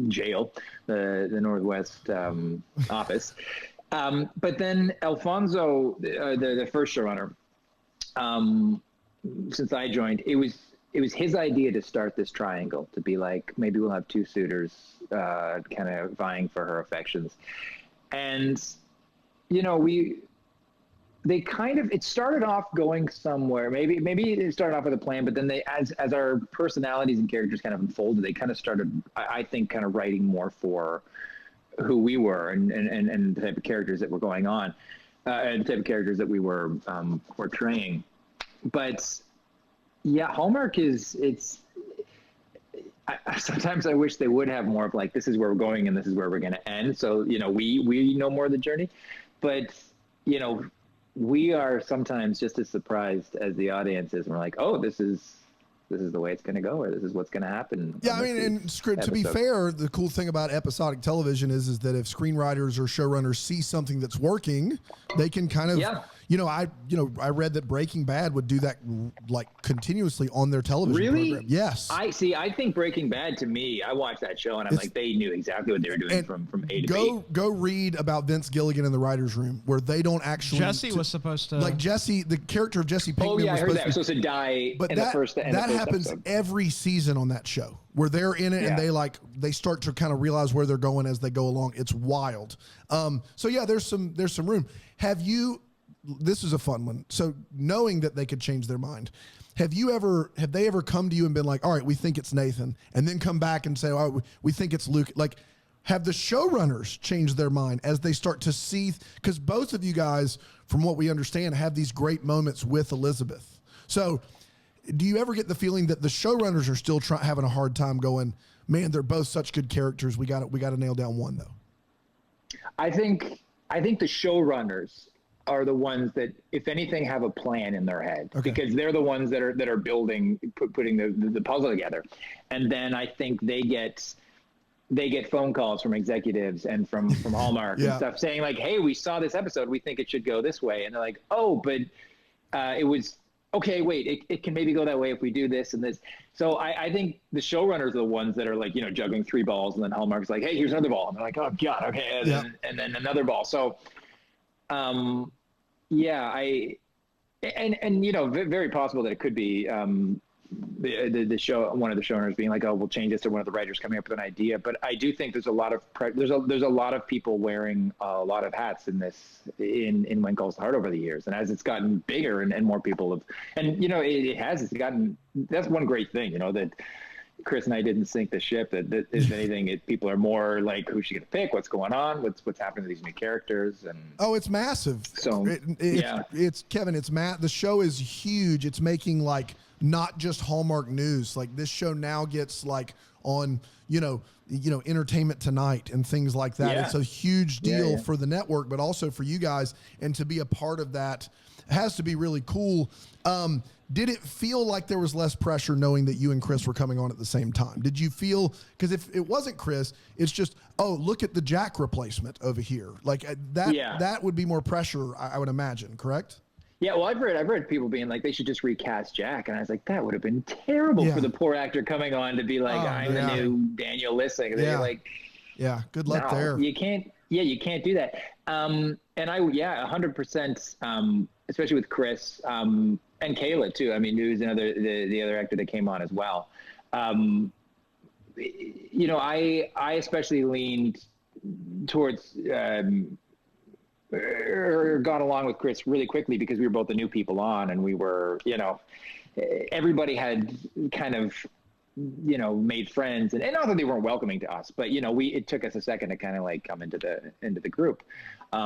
jail, the Northwest office. But then Alfonso, the first showrunner, since I joined, it was his idea to start this triangle, to be like, maybe we'll have two suitors kind of vying for her affections. And, you know, it started off going somewhere. Maybe it started off with a plan, but then as our personalities and characters kind of unfolded, they kind of started, I think, kind of writing more for who we were and the type of characters that were going on, and the type of characters that we were portraying. But yeah, Hallmark sometimes I wish they would have more of like, this is where we're going and this is where we're going to end. So, you know, we know more of the journey, but, you know, we are sometimes just as surprised as the audience is. And we're like, oh, this is the way it's going to go, or this is what's going to happen. Yeah, I mean, and to be fair, the cool thing about episodic television is that if screenwriters or showrunners see something that's working, they can kind of, I read that Breaking Bad would do that like continuously on their television program. Yes. I think Breaking Bad, to me, I watched that show and I'm like, they knew exactly what they were doing from A to B. Go read about Vince Gilligan in the writer's room, where they don't actually. Jesse was supposed to. Like Jesse, the character of Jesse Pinkman was supposed to die but in the first happens episode. Every season on that show, where they're in it and they start to kind of realize where they're going as they go along. It's wild. So yeah, there's some room. This is a fun one. So knowing that they could change their mind, have they ever come to you and been like, all right, we think it's Nathan, and then come back and say, oh, we think it's Luke? Like, have the showrunners changed their mind as they start to see? Because both of you guys, from what we understand, have these great moments with Elizabeth. So do you ever get the feeling that the showrunners are still having a hard time going, man, they're both such good characters, we got to nail down one, though? I think the showrunners are the ones that, if anything, have a plan in their head, because they're the ones that are building, putting the puzzle together. And then I think they get phone calls from executives and from Hallmark and stuff saying like, hey, we saw this episode, we think it should go this way. And they're like, oh, but it was okay, wait, it can maybe go that way if we do this and this. So I think the showrunners are the ones that are like, you know, juggling three balls, and then Hallmark's like, hey, here's another ball. And they're like, oh God, okay. And then another ball. So, you know, very possible that it could be the show, one of the showrunners being like, oh, we'll change this, or one of the writers coming up with an idea. But I do think there's a lot of there's a lot of people wearing a lot of hats in this in When Calls the Heart over the years, and as it's gotten bigger and more people have, and you know, it's gotten, that's one great thing, you know, that Chris and I didn't sink the ship. That if anything, people are more like, who's she gonna pick? What's going on? What's happening to these new characters? And it's massive. So it's Kevin. It's Matt. The show is huge. It's making like not just Hallmark news. Like this show now gets like on you know Entertainment Tonight and things like that. It's a huge deal for the network, but also for you guys, and to be a part of that has to be really cool. Did it feel like there was less pressure knowing that you and Chris were coming on at the same time? Did you feel, because if it wasn't Chris, it's just, oh, look at the Jack replacement over here. Like that would be more pressure, I would imagine, correct? Yeah, well, I've read people being like, they should just recast Jack, and I was like, that would have been terrible for the poor actor coming on to be like, I'm the new Daniel Lissing. Good luck there. You can't do that. And 100%, especially with Chris, and Kayla too. I mean, who's the other actor that came on as well. You know, I especially leaned towards or got along with Chris really quickly because we were both the new people on, and we were, you know, everybody had kind of, you know, made friends, and not that they weren't welcoming to us, but you know, it took us a second to kind of like come into the group.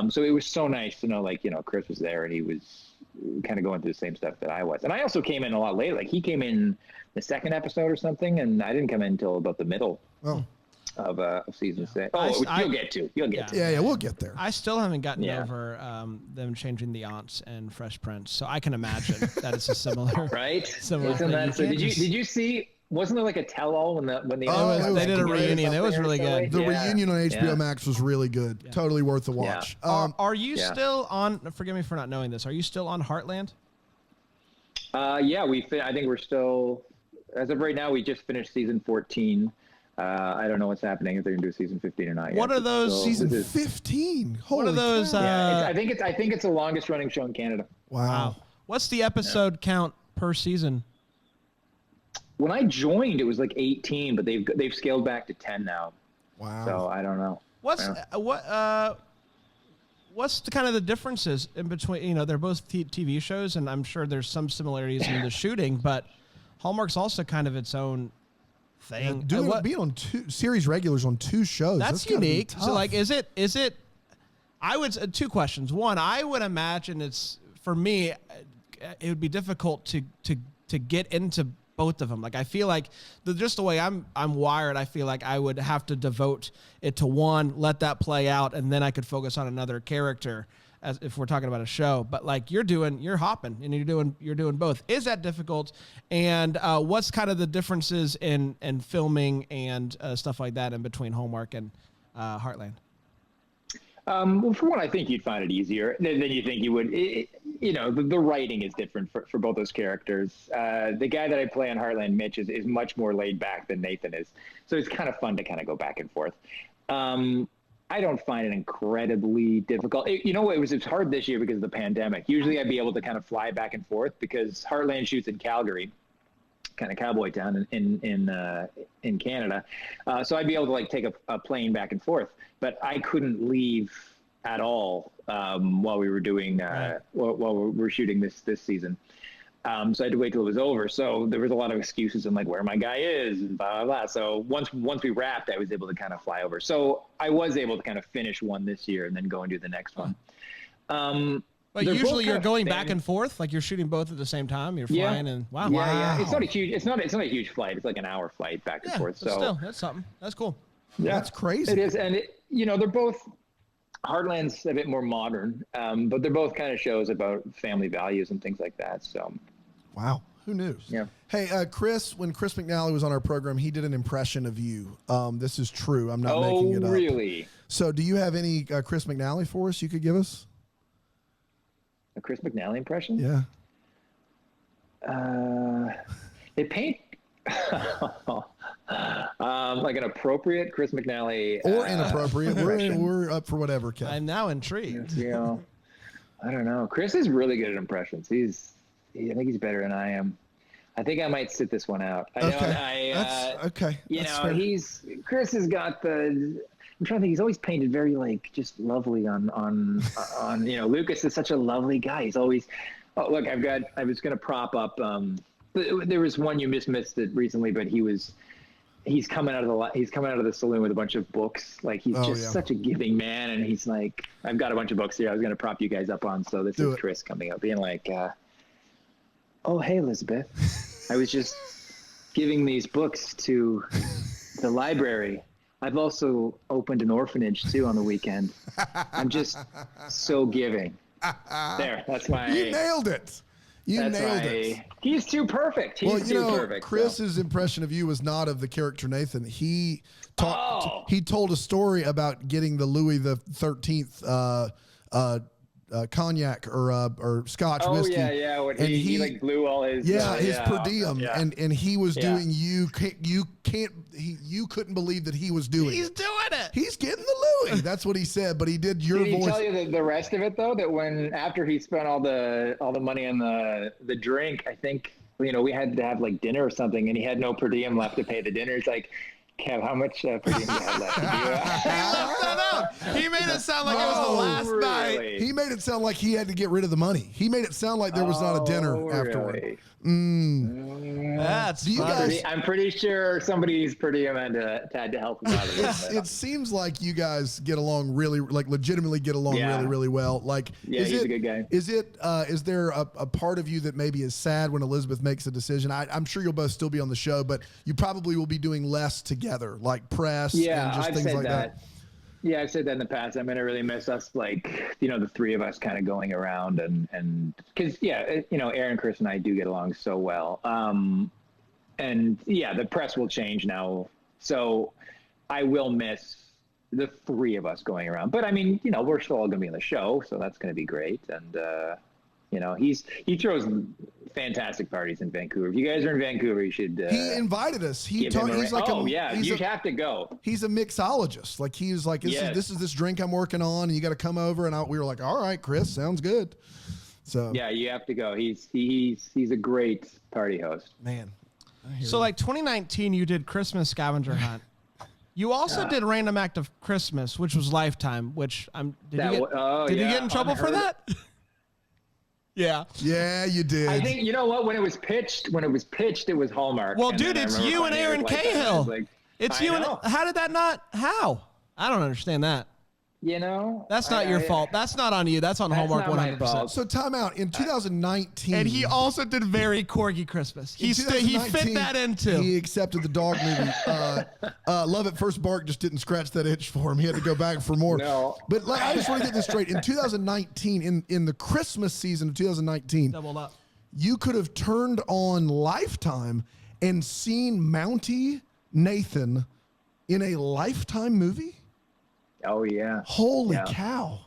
So it was so nice to know, like, you know, Chris was there and he was kind of going through the same stuff that I was. And I also came in a lot later. Like he came in the second episode or something, and I didn't come in until about the middle of season 6. You'll get to. Yeah, we'll get there. I still haven't gotten over them changing the aunts and Fresh Prince, so I can imagine that it's a similar similar thing. Did you see? Wasn't there like a tell-all when they did a reunion? It was really good. The reunion on HBO Max was really good. Yeah. Totally worth the watch. Are you still on? Forgive me for not knowing this. Are you still on Heartland? Yeah, I think we're still, as of right now, we just finished season 14. I don't know what's happening if they're gonna do season 15 or not. What yet. are those Season 15. Holy what are those? cow. Yeah, I think it's the longest running show in Canada. Wow. What's the episode count per season? When I joined, it was like 18, but they've scaled back to 10 now. Wow. So I don't know. What's the kind of the differences in between? You know, they're both TV shows, and I'm sure there's some similarities in the shooting, but Hallmark's also kind of its own thing. Yeah, being on two series regulars on two shows. That's unique. So, like, is it? I would two questions. One, I would imagine it's for me. It would be difficult to get into both of them. Like, I feel like just the way I'm wired, I feel like I would have to devote it to one, let that play out, and then I could focus on another character as if we're talking about a show. But like you're hopping and you're doing both. Is that difficult? And what's kind of the differences in filming and stuff like that in between Hallmark and Heartland? Well, for one, I think you'd find it easier than you think you would. The writing is different for both those characters. The guy that I play on Heartland, Mitch, is much more laid back than Nathan is. So it's kind of fun to kind of go back and forth. I don't find it incredibly difficult. It was hard this year because of the pandemic. Usually I'd be able to kind of fly back and forth because Heartland shoots in Calgary, kind of cowboy town in Canada. So I'd be able to like take a plane back and forth, but I couldn't leave at all while we were doing while we were shooting this season. So I had to wait till it was over. So there was a lot of excuses and like where my guy is and blah, blah, blah. So once we wrapped, I was able to kind of fly over. So I was able to kind of finish one this year and then go and do the next one. But usually you're going back and forth, like you're shooting both at the same time. You're flying and wow. Yeah. It's not a huge flight. It's like an hour flight back and forth. So still, that's something. That's cool. Yeah, that's crazy. It is, and they're both. Heartland's a bit more modern, but they're both kind of shows about family values and things like that. So, wow, who knew? Yeah. Hey, Chris, when Chris McNally was on our program, he did an impression of you. This is true. I'm not making it up. Oh, really? So, do you have any Chris McNally for us? You could give us a Chris McNally impression? Yeah. They paint like an appropriate Chris McNally or inappropriate. We're up for whatever, Kev. I'm now intrigued. I don't know. Chris is really good at impressions. I think he's better than I am. I think I might sit this one out. Okay. Chris has got I'm trying to think. He's always painted very like just lovely on Lucas is such a lovely guy. He's always. Oh, look, I was going to prop up. There was one you missed it recently, but he's coming out of the saloon with a bunch of books. Like he's such a giving man, and he's like, I've got a bunch of books here. I was going to prop you guys up on. So this is Chris coming up, being like, oh hey Elizabeth, I was just giving these books to the library. I've also opened an orphanage too on the weekend. I'm just so giving. There, that's my. You nailed it. You nailed it. He's too perfect. He's too perfect. Chris's impression of you was not of the character Nathan. He told a story about getting the Louis the 13th cognac or Scotch whiskey. Oh yeah. When he like blew all his his per diem, and he was doing you couldn't believe that he was doing. He's doing it. He's getting the Louis. That's what he said, but he did your voice. Did he tell you the rest of it though? That after he spent all the money on the drink, I think we had to have like dinner or something, and he had no per diem left to pay the dinner. It's like, Kev, how much per diem do you have left? He left that out. He made it sound like it was the last night. He made it sound like he had to get rid of the money. He made it sound like there was not a dinner afterward. That's funny. I'm pretty sure somebody's per diem had to help him out of this. It seems like you guys get along legitimately get along really, really well. Like, he's a good guy. Is there a part of you that maybe is sad when Elizabeth makes a decision? I'm sure you'll both still be on the show, but you probably will be doing less together, like press and just things like that. Yeah, I've said that in the past. I'm going to really miss us, like, the three of us kind of going around and because, Aaron, Chris, and I do get along so well. And the press will change now. So I will miss the three of us going around. But I mean, we're still all going to be on the show. So that's going to be great. And You know, he throws fantastic parties in Vancouver. If you guys are in Vancouver, you should. He invited us. He's like, you have to go. He's a mixologist. Like he was like, this is this drink I'm working on, and you got to come over. And we were like, all right, Chris, sounds good. So yeah, you have to go. He's a great party host. Man. So like 2019, you did Christmas Scavenger Hunt. You also did Random Act of Christmas, which was Lifetime. Which did you get in trouble for that? Yeah. Yeah, you did. I think, you know what, when it was pitched, it was Hallmark. Well, dude, it's you and Aaron Cahill. It's you and how did that not? How? I don't understand that. You know, that's not your fault. That's not on you. That's on Hallmark 100%. So time out in 2019, and he also did very corgi Christmas. He fit that in too. He accepted the dog movie. Love at First Bark just didn't scratch that itch for him. He had to go back for more. No. But I just want to get this straight. In 2019, in the Christmas season of 2019, doubled up. You could have turned on Lifetime and seen Mountie Nathan in a Lifetime movie. Oh yeah! Holy cow!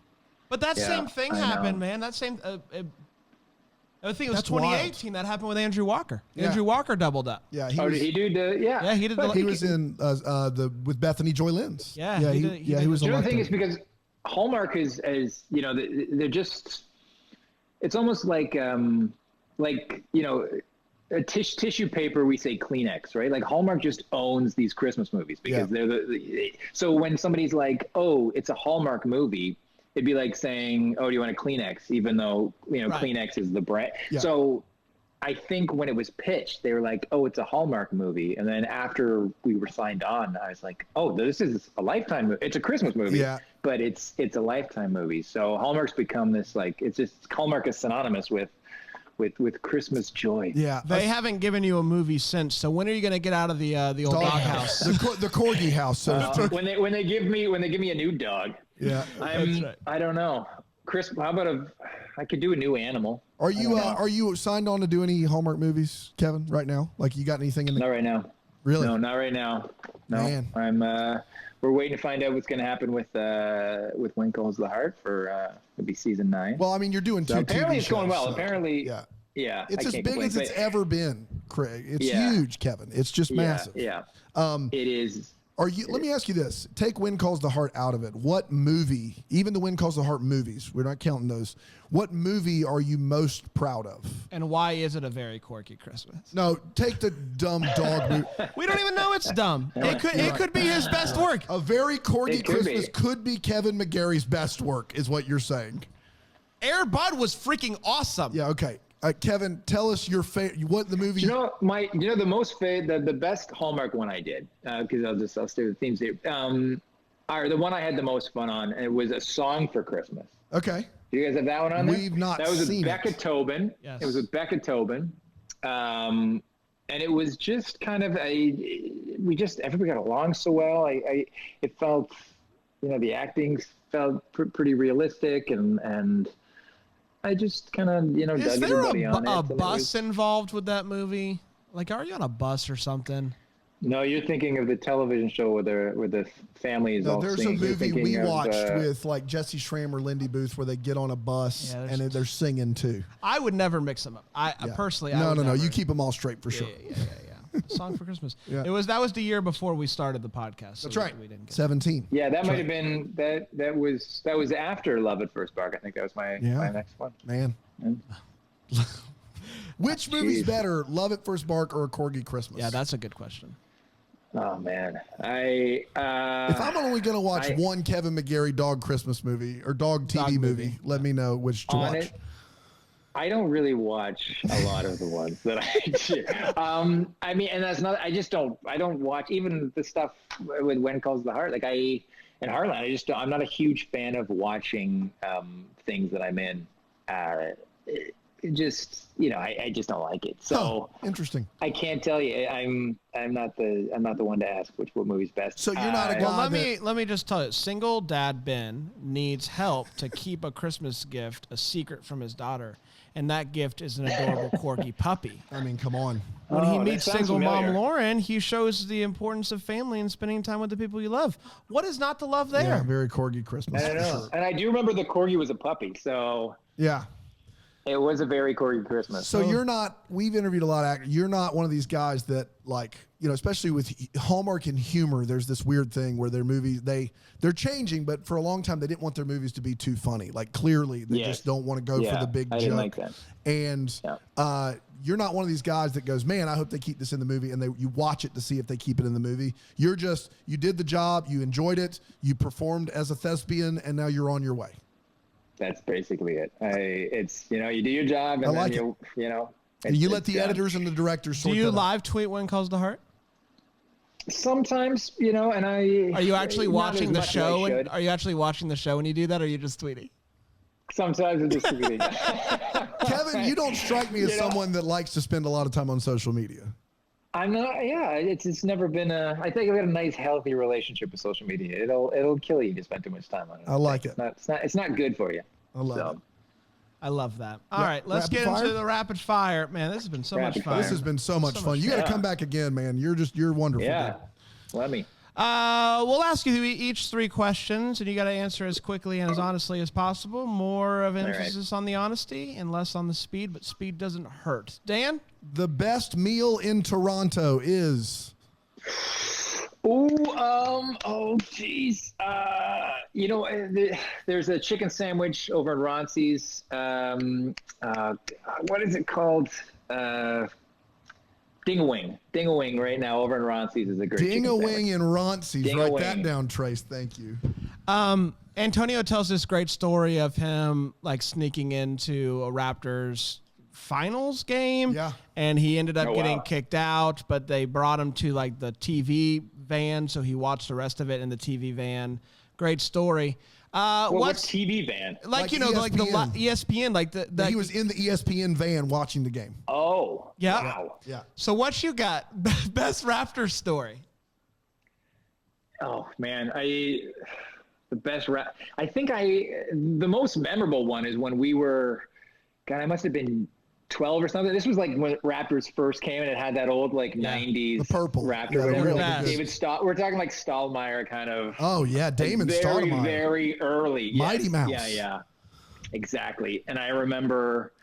But that same thing happened, man. That same. I think it was 2018 that happened with Andrew Walker. Yeah. Andrew Walker doubled up. Yeah, did he do the? Yeah, he did. He was in with Bethany Joy Lenz. Yeah, he was. You know, the thing is because Hallmark is you know, they're just. It's almost like you know. A tissue paper, we say Kleenex, right? Like Hallmark just owns these Christmas movies because they're so when somebody's like, oh, it's a Hallmark movie, it'd be like saying, oh, do you want a Kleenex? Even though, you know, Kleenex is the brand. Yeah. So I think when it was pitched, they were like, oh, it's a Hallmark movie. And then after we were signed on, I was like, oh, this is a Lifetime movie. It's a Christmas movie, but it's a Lifetime movie. So Hallmark's become this, like, it's just, Hallmark is synonymous with Christmas joy. Yeah, they haven't given you a movie since. So when are you going to get out of the old dog house, the corgi house? So when they give me a new dog, I don't know. Chris, how about I could do a new animal. Are you signed on to do any Hallmark movies, Kevin? Right now, like you got anything in? Not right now. Really? No, not right now. No, man. I'm. We're waiting to find out what's going to happen with When Calls the Heart for it'll be season 9. Well, I mean, you're doing two. Apparently, TV it's going well. So, apparently, yeah. It's as big as it's ever been, Craig. It's huge, Kevin. It's just massive. Yeah. It is. Let me ask you this. Take When Calls the Heart out of it. What movie, even the When Calls the Heart movies, we're not counting those, what movie are you most proud of? And why is it a very quirky Christmas? No, take the dumb dog movie. We don't even know it's dumb. It could be his best work. A very corgi Christmas could be Kevin McGarry's best work, is what you're saying. Air Bud was freaking awesome. Yeah, okay. Kevin, tell us your what the movie. The best Hallmark one I did, because I'll stay with the themes here. The one I had the most fun on, and it was A Song for Christmas. Okay. Do you guys have that one on there? We've not seen it. That was with Becca Tobin. Yes. It was with Becca Tobin. And it was just kind of everybody got along so well. It felt, you know, the acting felt pretty realistic, and I just kind of, you know, is dug there everybody on it. a bus involved with that movie? Like, are you on a bus or something? No, you're thinking of the television show where the family is all there's singing. There's a movie we watched with like Jesse Schramm, Lindy Booth, where they get on a bus and they're singing too. I would never mix them up. Personally, no. Never. You keep them all straight for sure. Yeah. Song for Christmas. Yeah. That was the year before we started the podcast. So that's right. We didn't get 17. Yeah, that might have been that was after Love at First Bark. I think that was my next one. Man. Which movie's better, Love at First Bark or A Corgi Christmas? Yeah, that's a good question. Oh man, if I'm only gonna watch one Kevin McGarry dog Christmas movie or dog TV movie, let me know which to watch. I don't really watch a lot of the ones that I do. I mean, and that's not. I don't watch even the stuff with When Calls the Heart. Like in Heartland, I'm not a huge fan of watching things that I'm in. I just don't like it. So interesting. I can't tell you. I'm not the one to ask what movie's best. So you're not a guy. Let me just tell you, single dad Ben needs help to keep a Christmas gift a secret from his daughter, and that gift is an adorable corgi puppy. I mean, come on. When he meets single mom Lauren, he shows the importance of family and spending time with the people you love. What is not to love there? Yeah, very corgi Christmas. I don't know. Sure. And I do remember the corgi was a puppy. So yeah. It was a very quirky Christmas. So you're not, we've interviewed a lot of actors. You're not one of these guys that like, you know, especially with Hallmark and humor, there's this weird thing where their movies, they're changing, but for a long time, they didn't want their movies to be too funny. Like clearly they just don't want to go for the big joke. Didn't like that. And you're not one of these guys that goes, man, I hope they keep this in the movie. And you watch it to see if they keep it in the movie. You're just, you did the job, you enjoyed it, you performed as a thespian, and now you're on your way. That's basically it. It's, you know, you do your job and like then you know. And you let the editors and the directors sort Do you that live tweet when calls to heart? Sometimes, you know, and Are you actually watching the show? Are you actually watching the show when you do that, or are you just tweeting? Sometimes I'm just tweeting. Kevin, you don't strike me as someone that likes to spend a lot of time on social media. I'm not. Yeah, it's never been I think I've got a nice, healthy relationship with social media. It'll kill you to spend too much time on it. I like it. It's not good for you. I love it. I love that. All right, let's get into the rapid fire. Man, this has been so much fun. This has been so much fun. You got to come back again, man. You're wonderful. Yeah, let me. We'll ask you each 3 questions, and you got to answer as quickly and as honestly as possible. More of emphasis on the honesty and less on the speed, but speed doesn't hurt. Dan? The best meal in Toronto is... Oh, geez. You know, there's a chicken sandwich over in Roncy's. What is it called? Ding-a-wing. Ding-a-wing right now over in Roncy's is a great Ding-a-wing in Roncy's. Ding-a-wing. Write that down, Trace. Thank you. Antonio tells this great story of him like sneaking into a Raptors finals game. Yeah. And he ended up getting kicked out, but they brought him to like the TV van, so he watched the rest of it in the TV van. Great story. What TV van? Like you know, ESPN. like the ESPN, like the he was in the ESPN van watching the game. Oh, yeah. Wow. Yeah. So what you got? Best Raptors story. Oh man, I think the most memorable one is when we were, God, I must have been 12 or something. This was like when Raptors first came and it had that old like 90s the purple Raptors. Yeah, like David we're talking like Stahlmeyer kind of. Oh yeah, Damon Stahlmeyer. Very early. Mighty Mouse. Yeah. Exactly. And I remember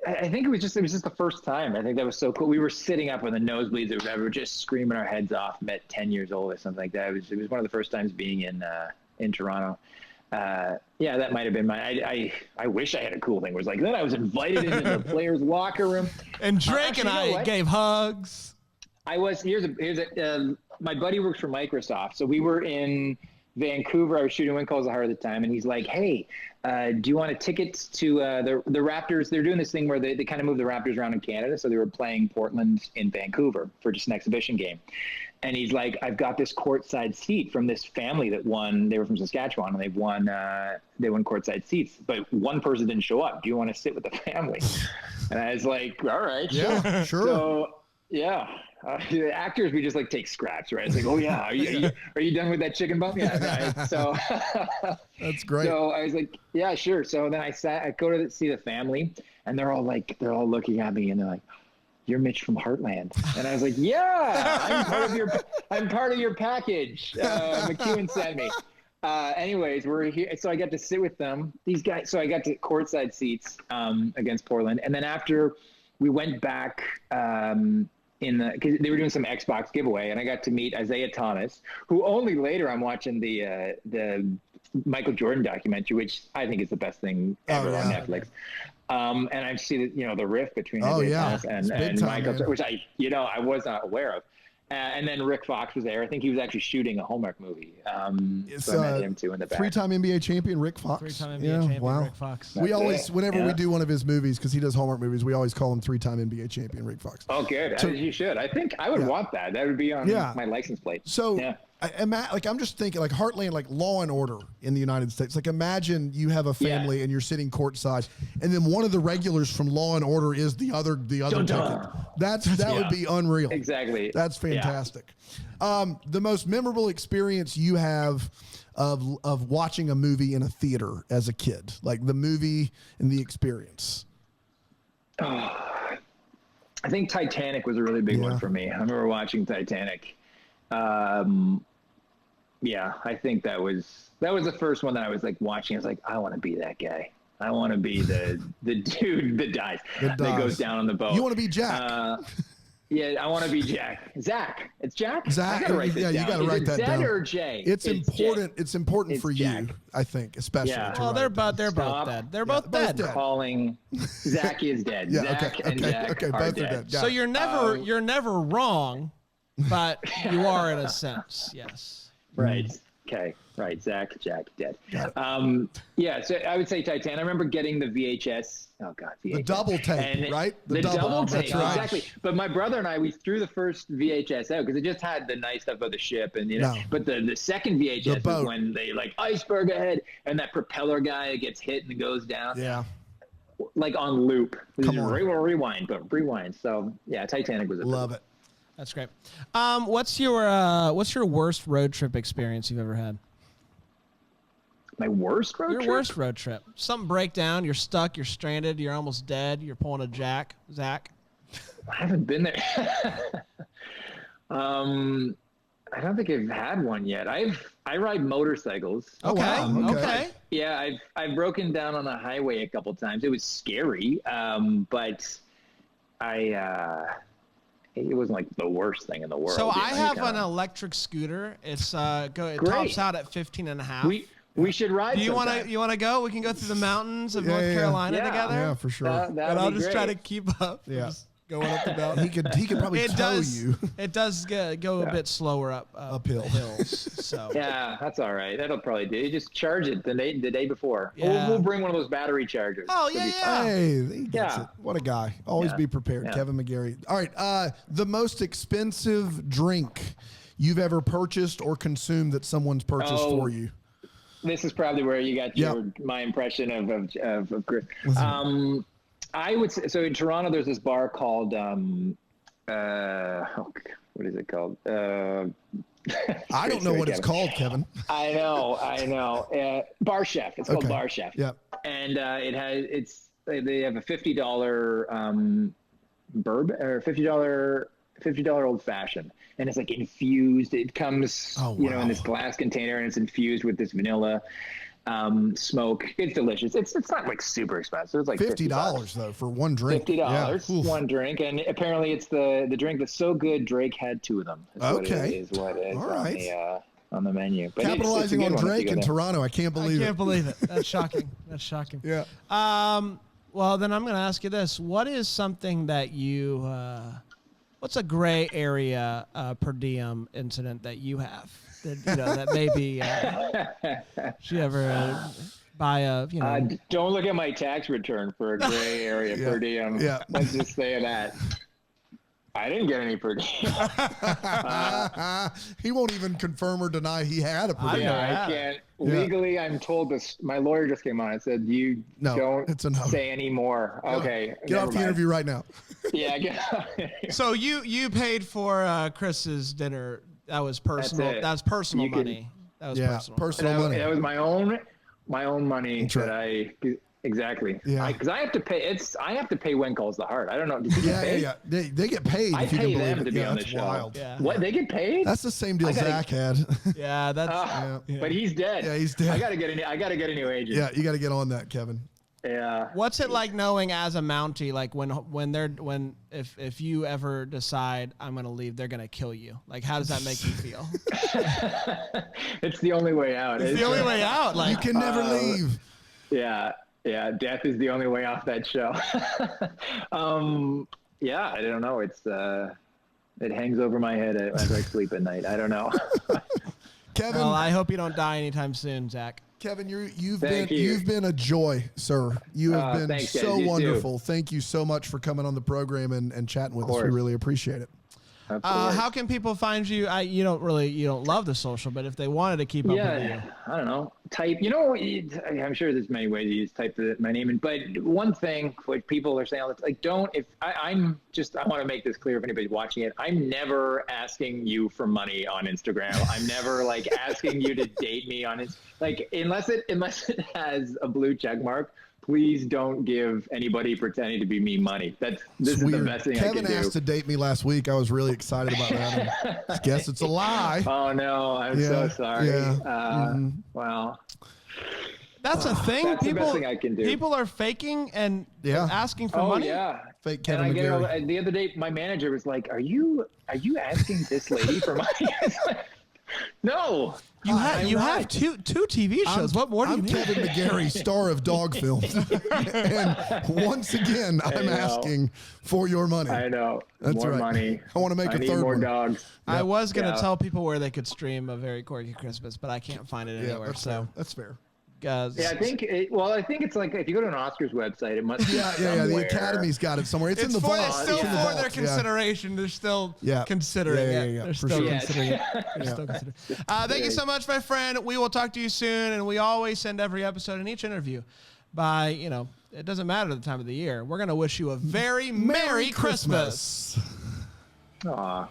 I think it was just the first time. I think that was so cool. We were sitting up in the nosebleeds or whatever, just screaming our heads off at 10 years old or something like that. It was one of the first times being in Toronto. Yeah, that might have been I wish I had a cool thing. It was like then I was invited into the players' locker room. And Drake and I gave hugs. I was here's my buddy works for Microsoft, so we were in Vancouver. I was shooting When Calls the Heart at the time, and he's like, "Hey, do you want a ticket to the Raptors? They're doing this thing where they kind of move the Raptors around in Canada, so they were playing Portland in Vancouver for just an exhibition game." And he's like, I've got this courtside seat from this family that won. They were from Saskatchewan, and they won courtside seats. But one person didn't show up. Do you want to sit with the family? And I was like, all right, yeah, sure. So, yeah, the actors, we just like take scraps, right? It's like, oh yeah, are you done with that chicken bump? Yeah. Right. So that's great. So I was like, yeah, sure. So then I go to see the family, and they're all looking at me, and they're like, "You're Mitch from Heartland," and I was like, "Yeah, I'm part of your package." McEwen sent me. Anyways, we're here, so I got to sit with them. These guys, so I got to courtside seats against Portland, and then after we went back because they were doing some Xbox giveaway, and I got to meet Isaiah Thomas, who only later I'm watching the Michael Jordan documentary, which I think is the best thing ever on Netflix. And I see the rift between Thomas and Michael, which I was not aware of. And then Rick Fox was there. I think he was actually shooting a Hallmark movie. So I met him too in the back. 3-time NBA champion Rick Fox. 3-time NBA champion Rick Fox. We always, whenever we do one of his movies, because he does Hallmark movies, we always call him 3-time NBA champion Rick Fox. Oh, good. So, you should. I think I would want that. That would be on my license plate. So, I'm just thinking, like Heartland, like Law and Order in the United States. Like, imagine you have a family and you're sitting courtside, and then one of the regulars from Law and Order is the other ticket. That would be unreal. Exactly. That's fantastic. The most memorable experience you have of watching a movie in a theater as a kid, like the movie and the experience. I think Titanic was a really big one for me. I remember watching Titanic. I think that was the first one that I was like watching. I was like, I want to be that guy. I want to be the dude that dies, that goes down on the boat. You want to be Jack? Yeah, I want to be Jack. Zach. It's Jack? Zach. I gotta write this down. You got to write that down. Z or J? It's important. J. It's important for Jack. you, I think, especially. Yeah. Well, they're both dead. They're both dead. Calling Zach is dead. Yeah, Zach and Jack are both dead. are dead. So you're never wrong, but you are in a sense. Yes. Right. Okay. Right. Zach, Jack, dead. Yeah. So I would say Titanic. I remember getting the VHS. Oh God, VHS. The double tape, right? The double tape, that's right. exactly. But my brother and I, we threw the first VHS out because it just had the nice stuff of the ship, and But the second VHS was when they like iceberg ahead, and that propeller guy gets hit and goes down. Yeah. Like on loop. Come on. Rewind. So yeah, Titanic was Love it. That's great. What's your worst road trip experience you've ever had? My worst road trip? Your worst road trip. Something break down, you're stuck, you're stranded, you're almost dead, you're pulling a Zach. I haven't been there. I don't think I've had one yet. I ride motorcycles. Okay. Oh, wow. Okay. Yeah, I've broken down on the highway a couple times. It was scary, but it wasn't like the worst thing in the world. So I have an electric scooter. It tops out at 15 and a half. We should ride. Do you want to go? We can go through the mountains of North Carolina together. Yeah, for sure. That And I'll just great. try to keep up. Yeah. Just going up the mountain. He could probably tow you. It does go a bit slower Uphill. hills. So Yeah, that's all right. That'll probably do. You just charge it the day before. Yeah. We'll bring one of those battery chargers. Oh, It'll be yeah. fun. Hey, he gets Yeah. it. What a guy. Always Yeah. be prepared. Yeah. Kevin McGarry. All right. The most expensive drink you've ever purchased or consumed that someone's purchased for you? This is probably where you got my impression of Chris. I would say, so in Toronto, there's this bar called, what is it called? I don't know what it's called, Kevin. I know. Bar Chef. It's called Bar Chef. Yeah. And they have a $50 bourbon or $50 old fashioned, and it's like infused. It comes, in this glass container, and it's infused with this vanilla smoke. It's delicious. It's not like super expensive. It's like $50 though for one drink. $50 Yeah. one drink, and apparently it's the drink that's so good Drake had two of them. Is what it is All right. on the menu. But Capitalizing it's on Drake in there. Toronto, I can't believe it. I can't believe it. That's shocking. That's shocking. Yeah. Well, then I'm going to ask you this. What is something that you, what's a gray area per diem incident that you have? That maybe should you ever buy a, Don't look at my tax return for a gray area per diem. Yeah. Let's just say that. I didn't get any per diem. He won't even confirm or deny he had a per diem. I can't. Legally, I'm told this. My lawyer just came on and said, don't say any more. Okay. Get off the interview right now. Yeah. So you paid for Chris's dinner. That was personal. That's personal money. That was personal money. That was my own money. That's right. Exactly. Yeah. Because I have to pay. I have to pay when calls the heart. I don't know. Did you get paid? Yeah. They get paid. I if you pay can them believe to it. be Yeah, on the that's show. wild. Yeah. What, they get paid? That's the same deal Zach had. Yeah, that's. But he's dead. Yeah, he's dead. I gotta get a new agent. Yeah, you got to get on that, Kevin. Yeah. What's it like knowing as a Mountie, like if you ever decide I'm gonna leave, they're gonna kill you? Like, how does that make you feel? It's the only way out. It's the only way out. Like, You can never leave. Yeah. Yeah. Death is the only way off that show. Yeah. I don't know. It hangs over my head as I sleep at night. I don't know. Kevin. Well, I hope you don't die anytime soon, Zach. Kevin, you've been a joy, sir. You have been so wonderful. Thank you so much for coming on the program and chatting with us. We really appreciate it. How can people find you? You don't love the social, but if they wanted to keep up with you, I don't know. Type. I'm sure there's many ways you just type my name in. But one thing, what people are saying, like, don't. If I want to make this clear if anybody's watching it. I'm never asking you for money on Instagram. I'm never like asking you to date me on it. Like, unless it has a blue check mark. Please don't give anybody pretending to be me money. This is the best thing I can do. Kevin asked to date me last week. I was really excited about that. I guess it's a lie. Oh no, I'm so sorry. Yeah. Well, That's a thing. That's the best thing I can do. People are faking and asking for money. Yeah. Fake Kevin McGarry. The other day, my manager was like, "Are you asking this lady for money?" I was like, no. You have two TV shows. What more do you I'm need? Kevin McGarry, star of dog films. And once again, I'm asking for your money. I know. That's more right. money. I want to make a need third more one. dogs. I was going to tell people where they could stream A Very Quirky Christmas, but I can't find it anywhere. That's so fair. That's fair. Yeah, I think it's like if you go to an Oscars website, it must be somewhere. The Academy's got it somewhere. It's in the vault. It's still in the for vault. their consideration. They're still considering it. They're still considering it. They're still considering it. Thank you so much, my friend. We will talk to you soon, and we always send every episode and each interview by, it doesn't matter the time of the year. We're going to wish you a very Merry Christmas. Aw.